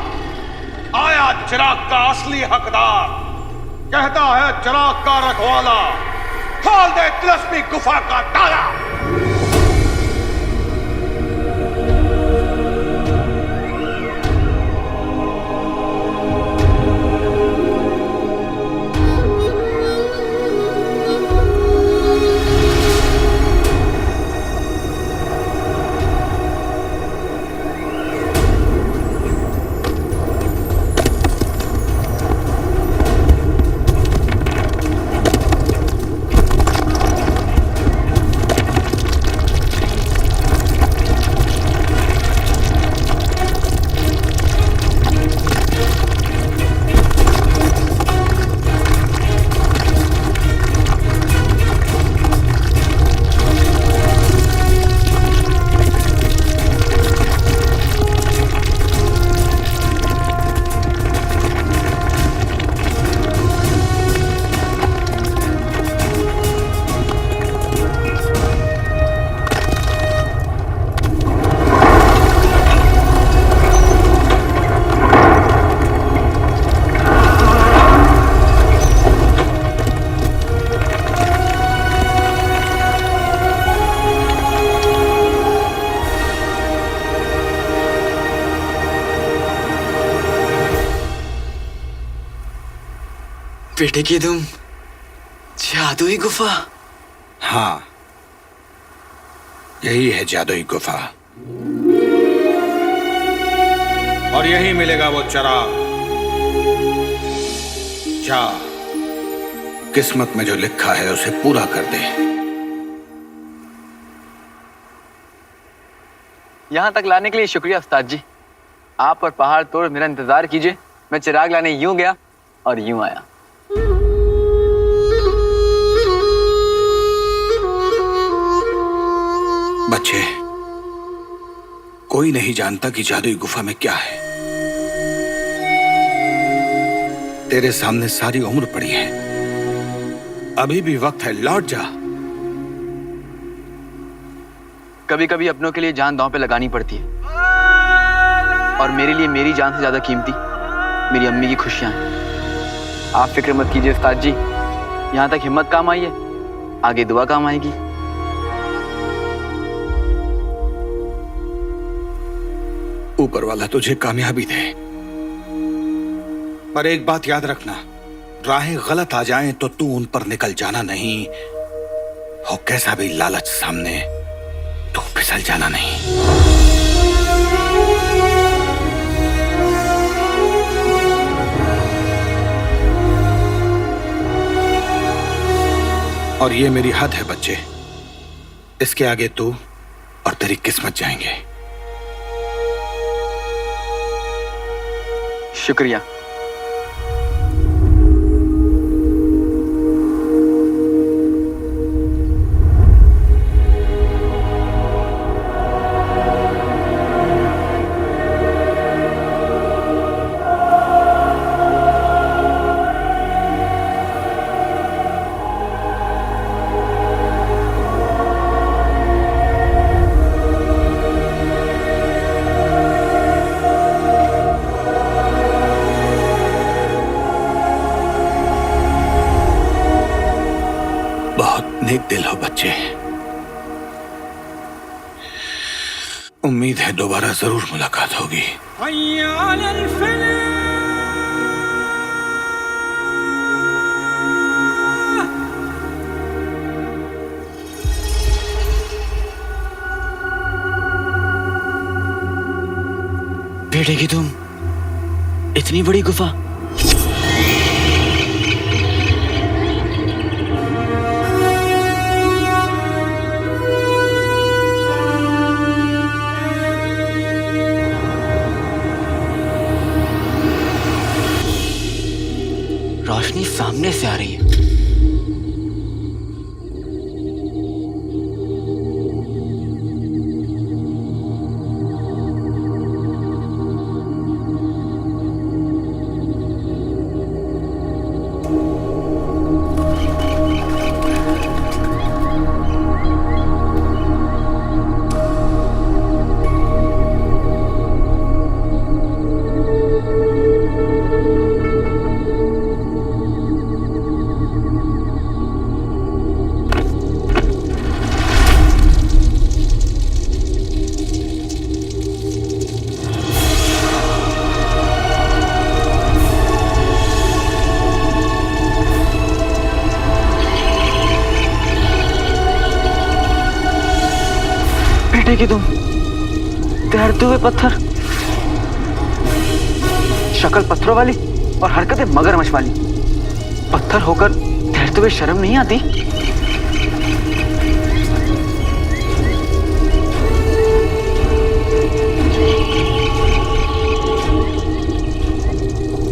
आया चिराग का असली हकदार। कहता है चिराग का रखवाला, खोल दे तिलस्मी गुफा का ताला। बेटे की तुम जादुई गुफा? हाँ, यही है जादुई गुफा और यही मिलेगा वो चिराग। जा, किस्मत में जो लिखा है उसे पूरा कर दे। यहाँ तक लाने के लिए शुक्रिया उस्ताद जी। आप और पहाड़ तोड़ मेरा इंतजार कीजिए। मैं चिराग लाने यूं गया और यूं आया। बच्चे, कोई नहीं जानता कि जादुई गुफा में क्या है। तेरे सामने सारी उम्र पड़ी है, अभी भी वक्त है, लौट जा। कभी कभी अपनों के लिए जान दांव पे लगानी पड़ती है, और मेरे लिए मेरी जान से ज्यादा कीमती मेरी अम्मी की खुशियां हैं। आप फिक्र मत कीजिए उस्ताद जी, यहाँ तक हिम्मत काम आई है, आगे दुआ काम आएगी। ऊपर वाला तुझे कामयाबी दे, पर एक बात याद रखना, राहें गलत आ जाएं तो तू उन पर निकल जाना नहीं, हो कैसा भी लालच सामने तो फिसल जाना नहीं। और ये मेरी हद है बच्चे, इसके आगे तू और तेरी किस्मत जाएंगे। शुक्रिया, बहुत नेक दिल हो बच्चे। उम्मीद है दोबारा जरूर मुलाकात होगी। बैठेगी तुम? इतनी बड़ी गुफा? रोशनी सामने से आ रही है। कि तुम तैरते हुए पत्थर, शक्ल पत्थरों वाली और हरकतें मगरमच्छ वाली। पत्थर होकर तैरते हुए शर्म नहीं आती?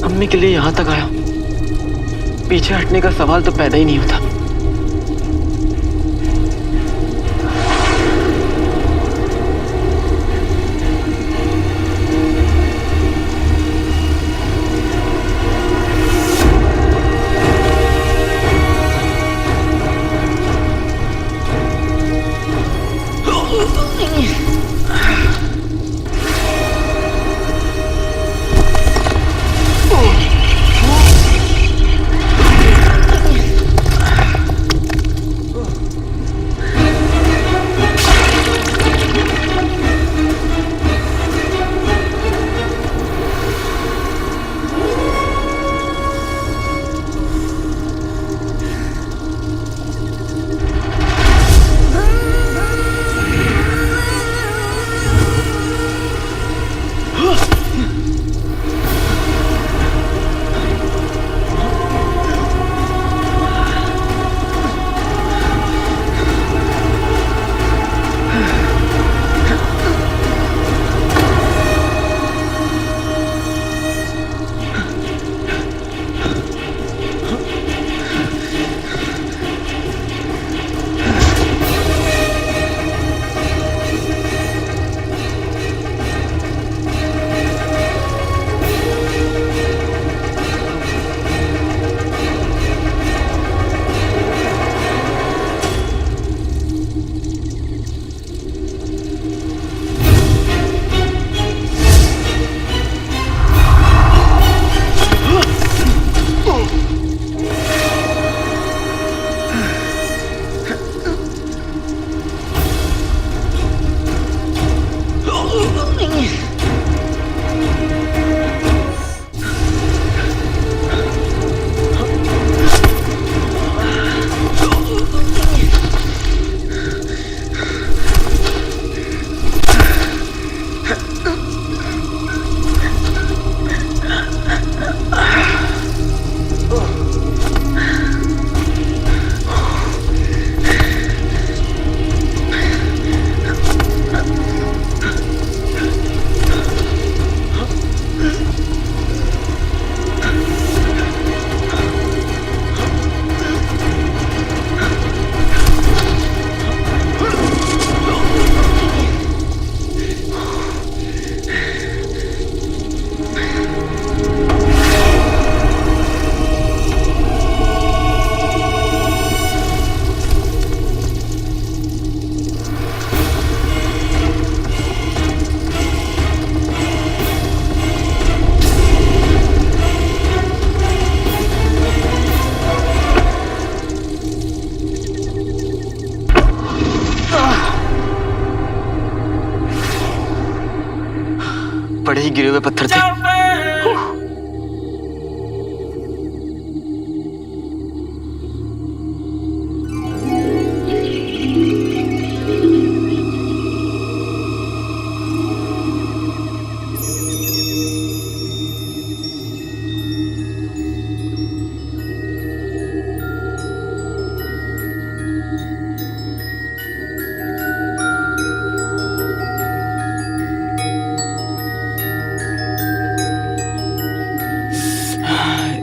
अम्मी के लिए यहां तक आया, पीछे हटने का सवाल तो पैदा ही नहीं होता। बड़े ही गिरे हुए पत्थर थे।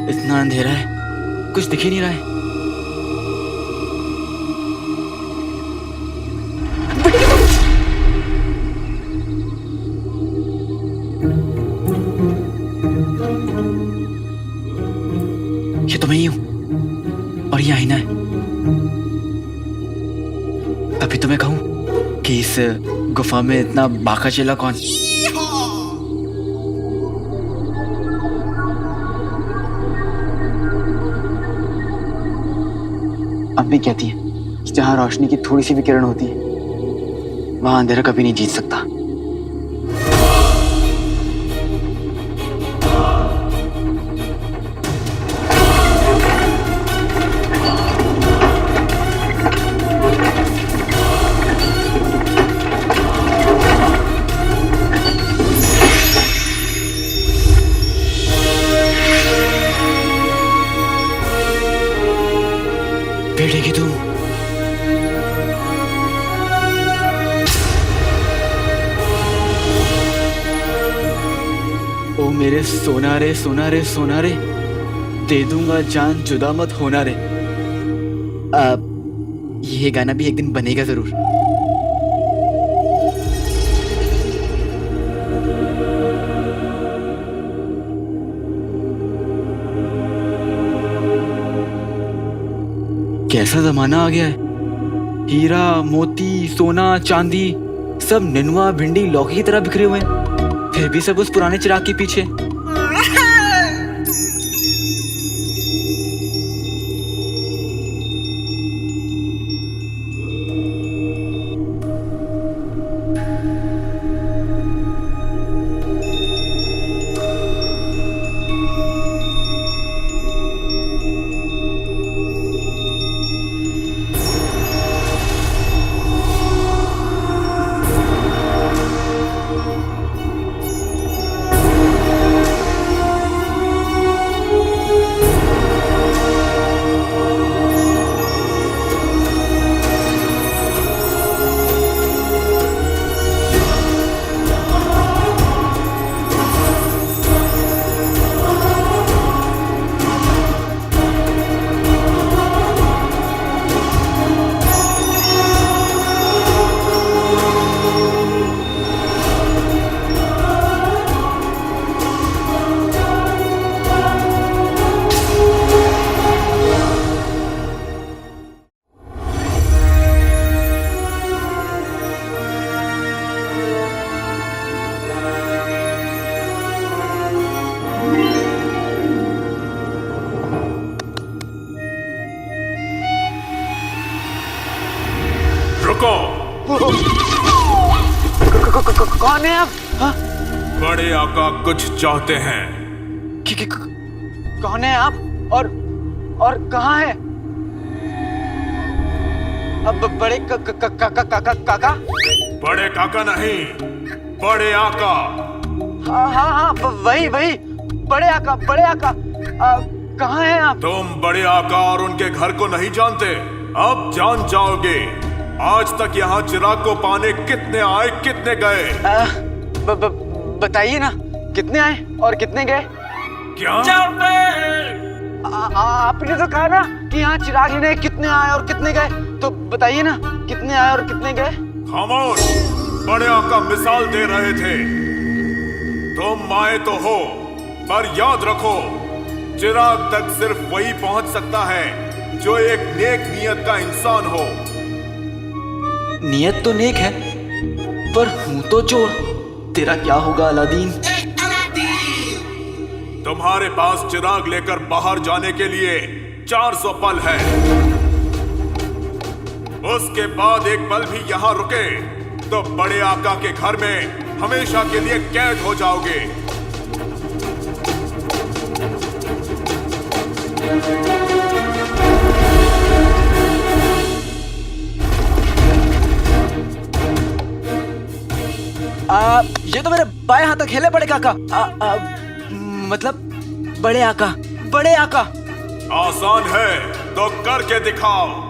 इतना अंधेरा है, कुछ दिख ही नहीं रहा है। ये तो मैं ही हूं और ये आईना है। अभी तो मैं कहूं कि इस गुफा में इतना बाका चेला कौन? अम्मी कहती है कि जहां रोशनी की थोड़ी सी भी किरण होती है वहां अंधेरा कभी नहीं जीत सकता। बैठेगी तुम? ओ मेरे सोना रे सोना रे सोना रे, दे दूंगा जान जुदा मत होना रे। ये गाना भी एक दिन बनेगा जरूर। कैसा जमाना आ गया है। हीरा मोती सोना चांदी सब नेनुआ भिंडी लौकी की तरह बिखरे हुए हैं, फिर भी सब उस पुराने चिराग के पीछे। कौन है आप? हाँ? बड़े आका कुछ चाहते हैं। कौन है आप और कहाँ है? अब बड़े काका? बड़े काका नहीं, बड़े आका। हाँ वही बड़े आका कहाँ हैं आप? तुम बड़े आका और उनके घर को नहीं जानते, अब जान जाओगे। आज तक यहाँ चिराग को पाने कितने आए कितने गए? बताइए ना, कितने आए और कितने गए? क्या? आपने तो कहा ना कि यहाँ चिराग लेने कितने आए और कितने गए, तो बताइए ना कितने आए और कितने गए? खामोश, बड़े आका मिसाल दे रहे थे। तुम आए तो हो, पर याद रखो चिराग तक सिर्फ वही पहुंच सकता है जो एक नेक नियत का इंसान हो। नियत तो नेक है, पर हूं तो चोर। तेरा क्या होगा अलादीन? तुम्हारे पास चिराग लेकर बाहर जाने के लिए 400 पल है। उसके बाद एक पल भी यहाँ रुके तो बड़े आका के घर में हमेशा के लिए कैद हो जाओगे। ये तो मेरे बाएं हाथ तक हिले बड़े काका। मतलब बड़े आका, बड़े आका। आसान है तो करके दिखाओ।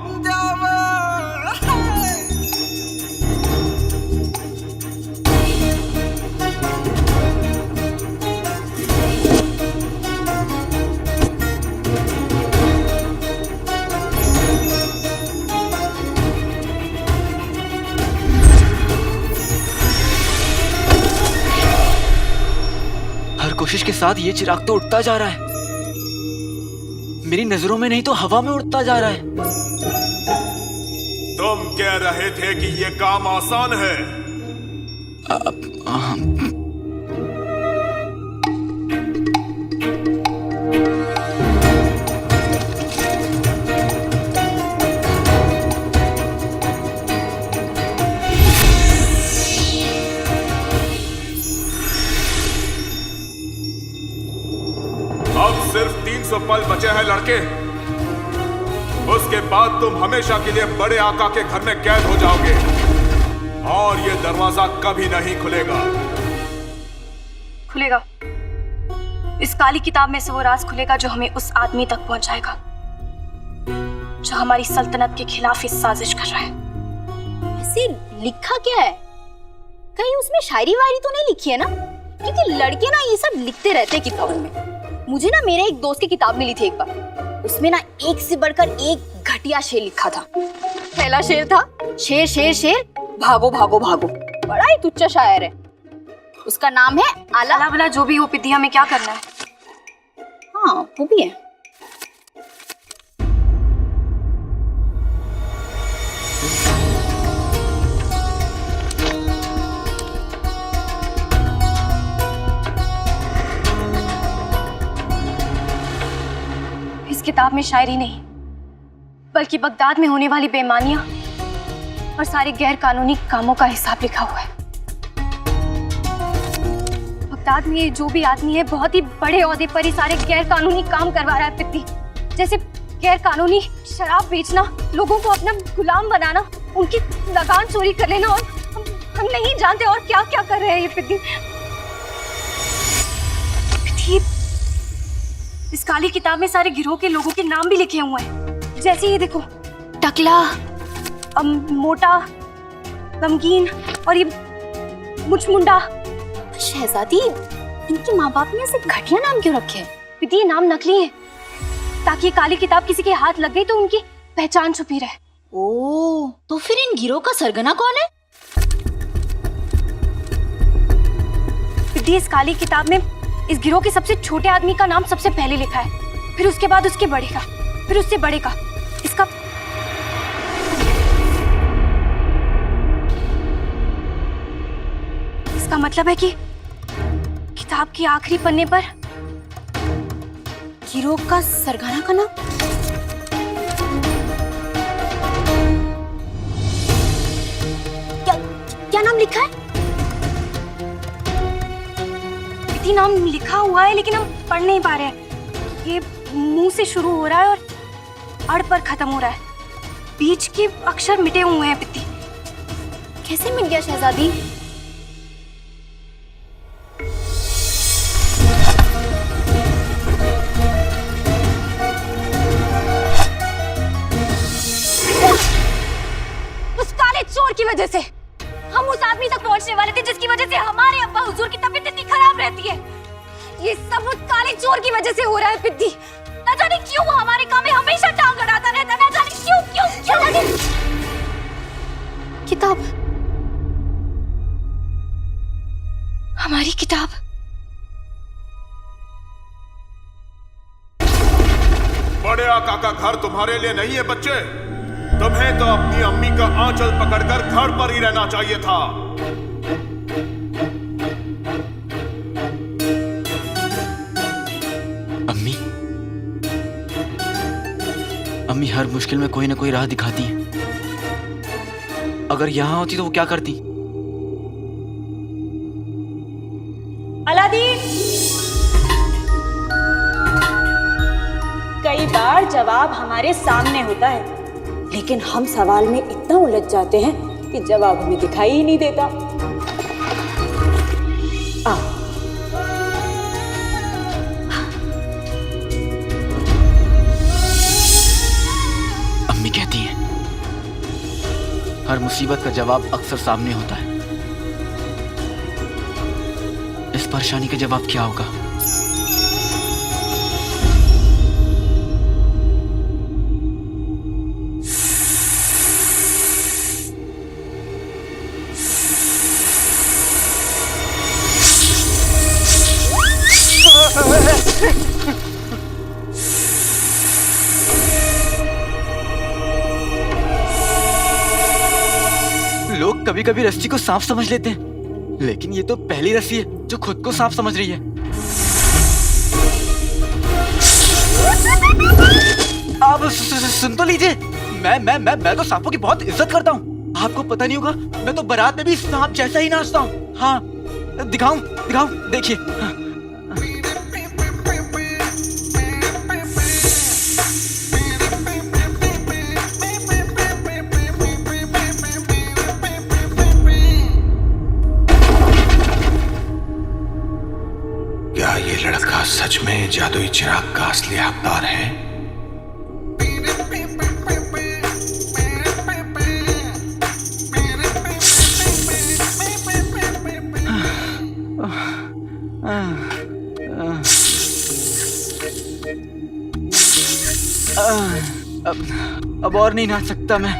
कोशिश के साथ ये चिराग तो उठता जा रहा है। मेरी नजरों में नहीं तो हवा में उड़ता जा रहा है। तुम कह रहे थे कि ये काम आसान है। अब सिर्फ 300 पल बचे हैं लड़के। उसके बाद तुम हमेशा के लिए बड़े आका के घर में कैद हो जाओगे और ये दरवाजा कभी नहीं खुलेगा। खुलेगा। इस काली किताब में से वो राज खुलेगा जो हमें उस आदमी तक पहुंचाएगा जो हमारी सल्तनत के खिलाफ इस साजिश कर रहा है। ऐसे लिखा क्या है? कहीं उसमें शायरी वायरी तो नहीं लिखी है ना? क्योंकि लड़के ना ये सब लिखते रहते किताबों में। मुझे ना मेरे एक दोस्त की किताब मिली थी एक बार, उसमें ना एक से बढ़कर एक घटिया शेर लिखा था। पहला शेर था शेर शेर शेर भागो भागो भागो, बड़ा ही तुच्छ शायर है। उसका नाम है आला। आला वाला जो भी हो पिद्दी, हमें क्या करना है? हाँ वो भी है। किताब में शायरी नहीं बल्कि बगदाद में होने वाली बेईमानियां और सारे गैर कानूनी कामों का हिसाब लिखा हुआ है। बगदाद में ये जो भी आदमी है बहुत ही बड़े ओहदे पर ही सारे गैर कानूनी काम करवा रहा है पित्ती। जैसे गैर कानूनी शराब बेचना, लोगों को अपना गुलाम बनाना, उनकी लगान चोरी कर लेना, और हम नहीं जानते और क्या क्या कर रहे हैं ये पित्ती। इस काली किताब में सारे गिरोह के लोगों के नाम भी लिखे हुए हैं। जैसे ये देखो, टकला, मोटा, गमगीन और ये मुचमुंडा। शहजादी, इनके माँ बाप ने ऐसे घटिया नाम क्यों रखे हैं? ये नाम नकली है ताकि काली किताब किसी के हाथ लग गई तो उनकी पहचान छुपी रहे। ओह, तो फिर इन गिरोह का सरगना कौन है? इस काली किताब में इस गिरोह के सबसे छोटे आदमी का नाम सबसे पहले लिखा है, फिर उसके बाद उसके बड़े का, फिर उससे बड़े का। इसका मतलब है कि किताब के आखिरी पन्ने पर गिरोह का सरगना का नाम। क्या नाम लिखा है? नाम लिखा हुआ है लेकिन हम पढ़ नहीं पा रहे हैं। ये मुंह से शुरू हो रहा है और अड़ पर खत्म हो रहा है। बीच के अक्षर मिटे हुए हैं पित्ती। कैसे मिट गया शहजादी? उस काले चोर की वजह से हम उस आदमी तक पहुंचने वाले थे जिसकी वजह से हमारे अब्बा हुजूर की तबीयत इतनी खराब रहती है। ये सब उस काले चोर की वजह से हो रहा है पिद्दी। न जाने क्यों वो हमारे काम में हमेशा टांग अड़ाता रहता है। न जाने क्यों क्यों क्यों। किताब, हमारी किताब। बड़े आका का घर तुम्हारे लिए नहीं है बच्चे। तुम्हें तो अपनी अम्मी का आंचल पकड़कर घर पर ही रहना चाहिए था। अम्मी, अम्मी हर मुश्किल में कोई ना कोई राह दिखाती हैं। अगर यहां होती तो वो क्या करती? बार जवाब हमारे सामने होता है, लेकिन हम सवाल में इतना उलझ जाते हैं कि जवाब हमें दिखाई ही नहीं देता। अम्मी कहती हैं हर मुसीबत का जवाब अक्सर सामने होता है। इस परेशानी का जवाब क्या होगा? लोग कभी कभी रस्सी को सांप समझ लेते हैं, लेकिन ये तो पहली रस्सी है जो खुद को सांप समझ रही है। आप सुन तो लीजिए, मैं तो सांपों की बहुत इज्जत करता हूँ। आपको पता नहीं होगा, मैं तो बारात में भी सांप जैसा ही नाचता हूँ। हाँ, दिखाऊं देखिए। हाँ। क्या ये लड़का सच में जादुई चिराग का असली हकदार है? अब और नहीं नाच सकता मैं।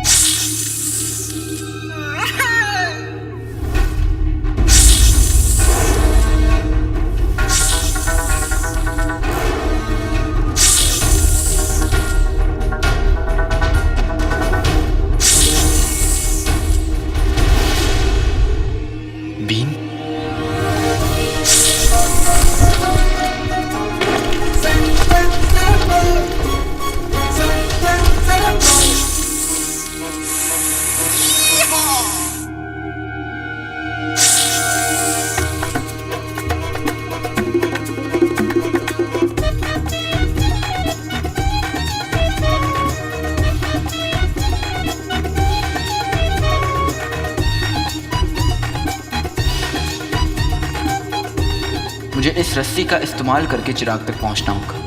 मुझे इस रस्सी का इस्तेमाल करके चिराग तक पहुंचना होगा।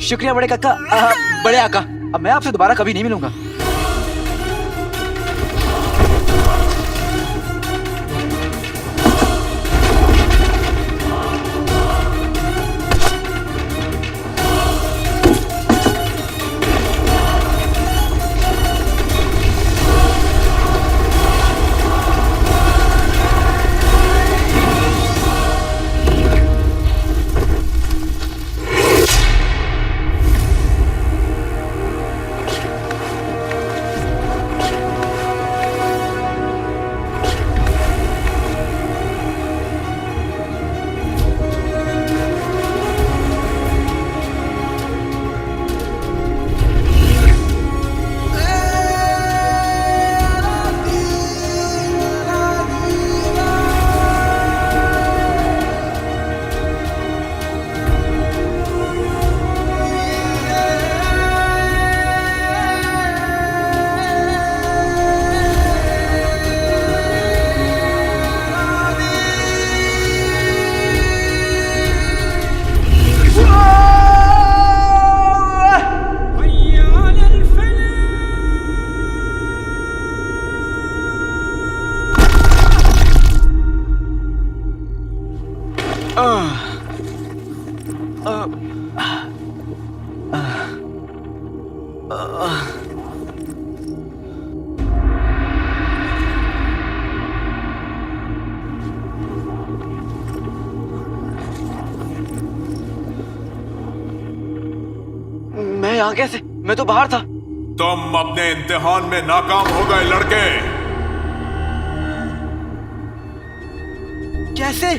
शुक्रिया बड़े काका। बड़े आका, अब मैं आपसे दोबारा कभी नहीं मिलूंगा। मैं यहाँ कैसे? मैं तो बाहर था। तुम अपने इम्तिहान में नाकाम हो गए लड़के। कैसे?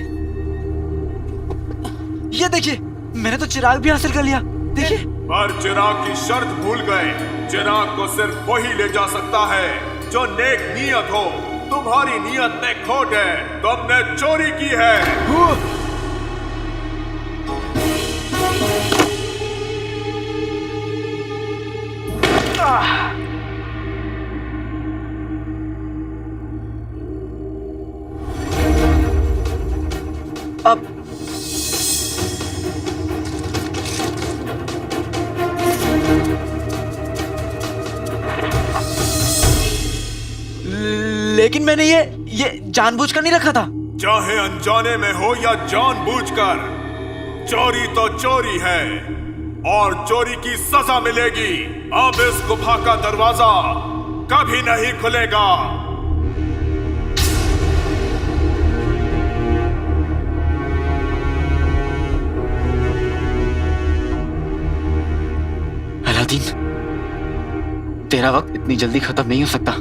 ये देखिए, मैंने तो चिराग भी हासिल कर लिया। देखिए। पर चिराग की शर्त भूल गए। चिराग को सिर्फ वही ले जा सकता है जो नेक नियत हो। तुम्हारी नियत में खोट है, तुमने चोरी की है। अब लेकिन मैंने ये जानबूझकर नहीं रखा था। चाहे अनजाने में हो या जानबूझकर, चोरी तो चोरी है और चोरी की सजा मिलेगी। अब इस गुफा का दरवाजा कभी नहीं खुलेगा। अलादीन, तेरा वक्त इतनी जल्दी खत्म नहीं हो सकता।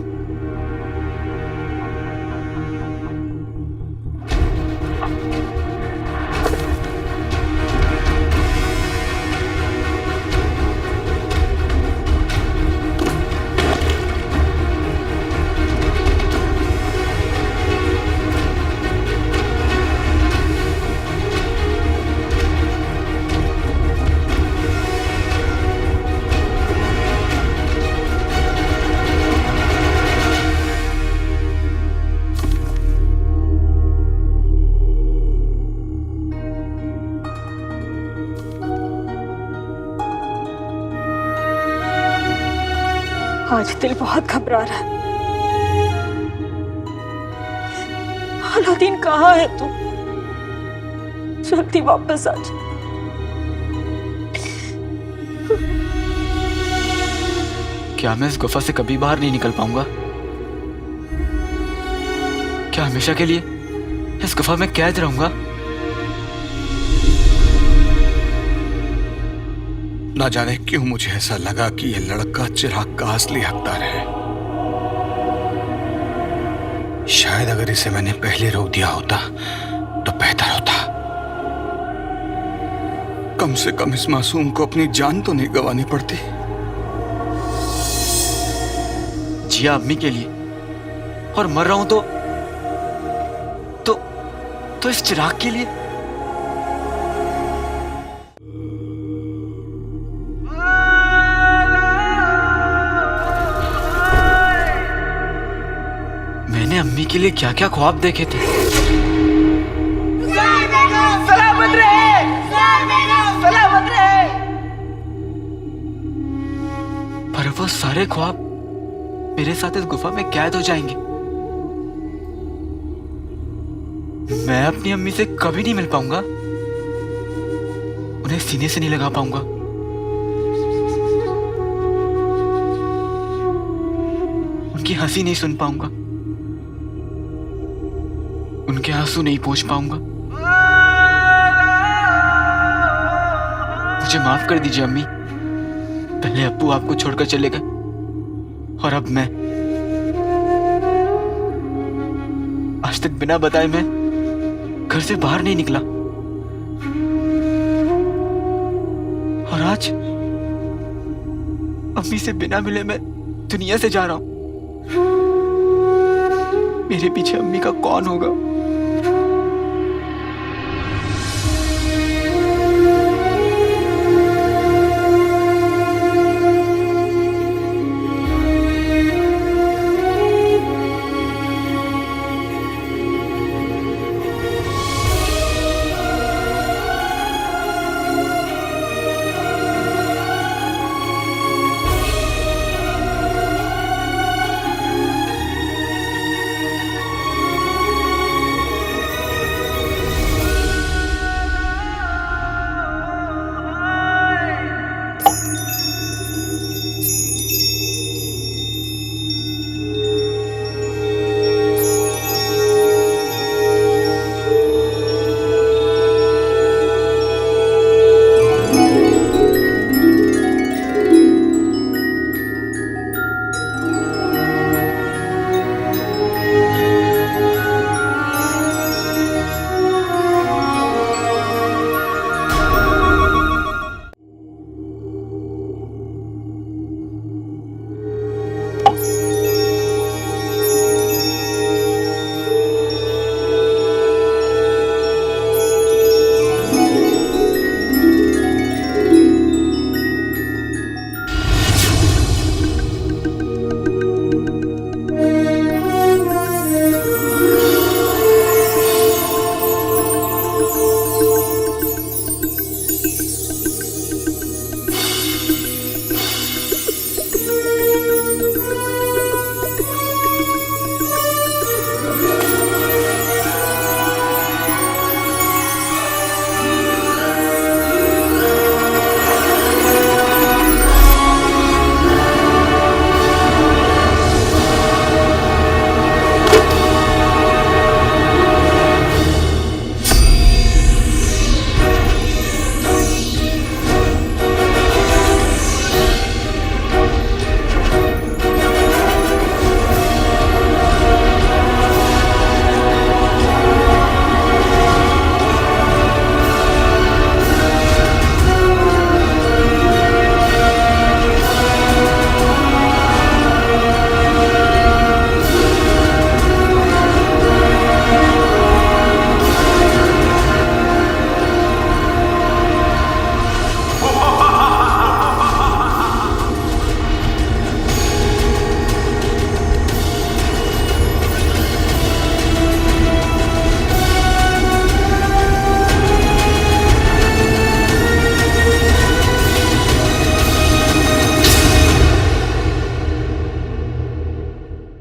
आज दिल बहुत घबरा रहा है। अलादीन कहाँ है तू? जल्दी वापस आ जा। क्या मैं इस गुफा से कभी बाहर नहीं निकल पाऊंगा? क्या हमेशा के लिए इस गुफा में कैद रहूंगा? ना जाने क्यों मुझे ऐसा लगा कि यह लड़का चिराग का असली हकदार है। शायद अगर इसे मैंने पहले रोक दिया होता तो बेहतर होता। कम से कम इस मासूम को अपनी जान तो नहीं गंवानी पड़ती। जिया अम्मी के लिए और मर रहा हूं तो इस चिराग के लिए। मैंने अम्मी के लिए क्या क्या ख्वाब देखे थे। सलामत रहे, सलामत रहे। और वो सारे ख्वाब मेरे साथ इस गुफा में कैद हो जाएंगे। मैं अपनी अम्मी से कभी नहीं मिल पाऊंगा, उन्हें सीने से नहीं लगा पाऊंगा। उनकी हंसी नहीं सुन पाऊंगा, उनके आंसू नहीं पहुंच पाऊंगा। मुझे माफ कर दीजिए अम्मी, पहले अप्पू आपको छोड़कर चले गए और अब मैं। आज तक बिना बताए मैं घर से बाहर नहीं निकला और आज अम्मी से बिना मिले मैं दुनिया से जा रहा हूं। मेरे पीछे अम्मी का कौन होगा?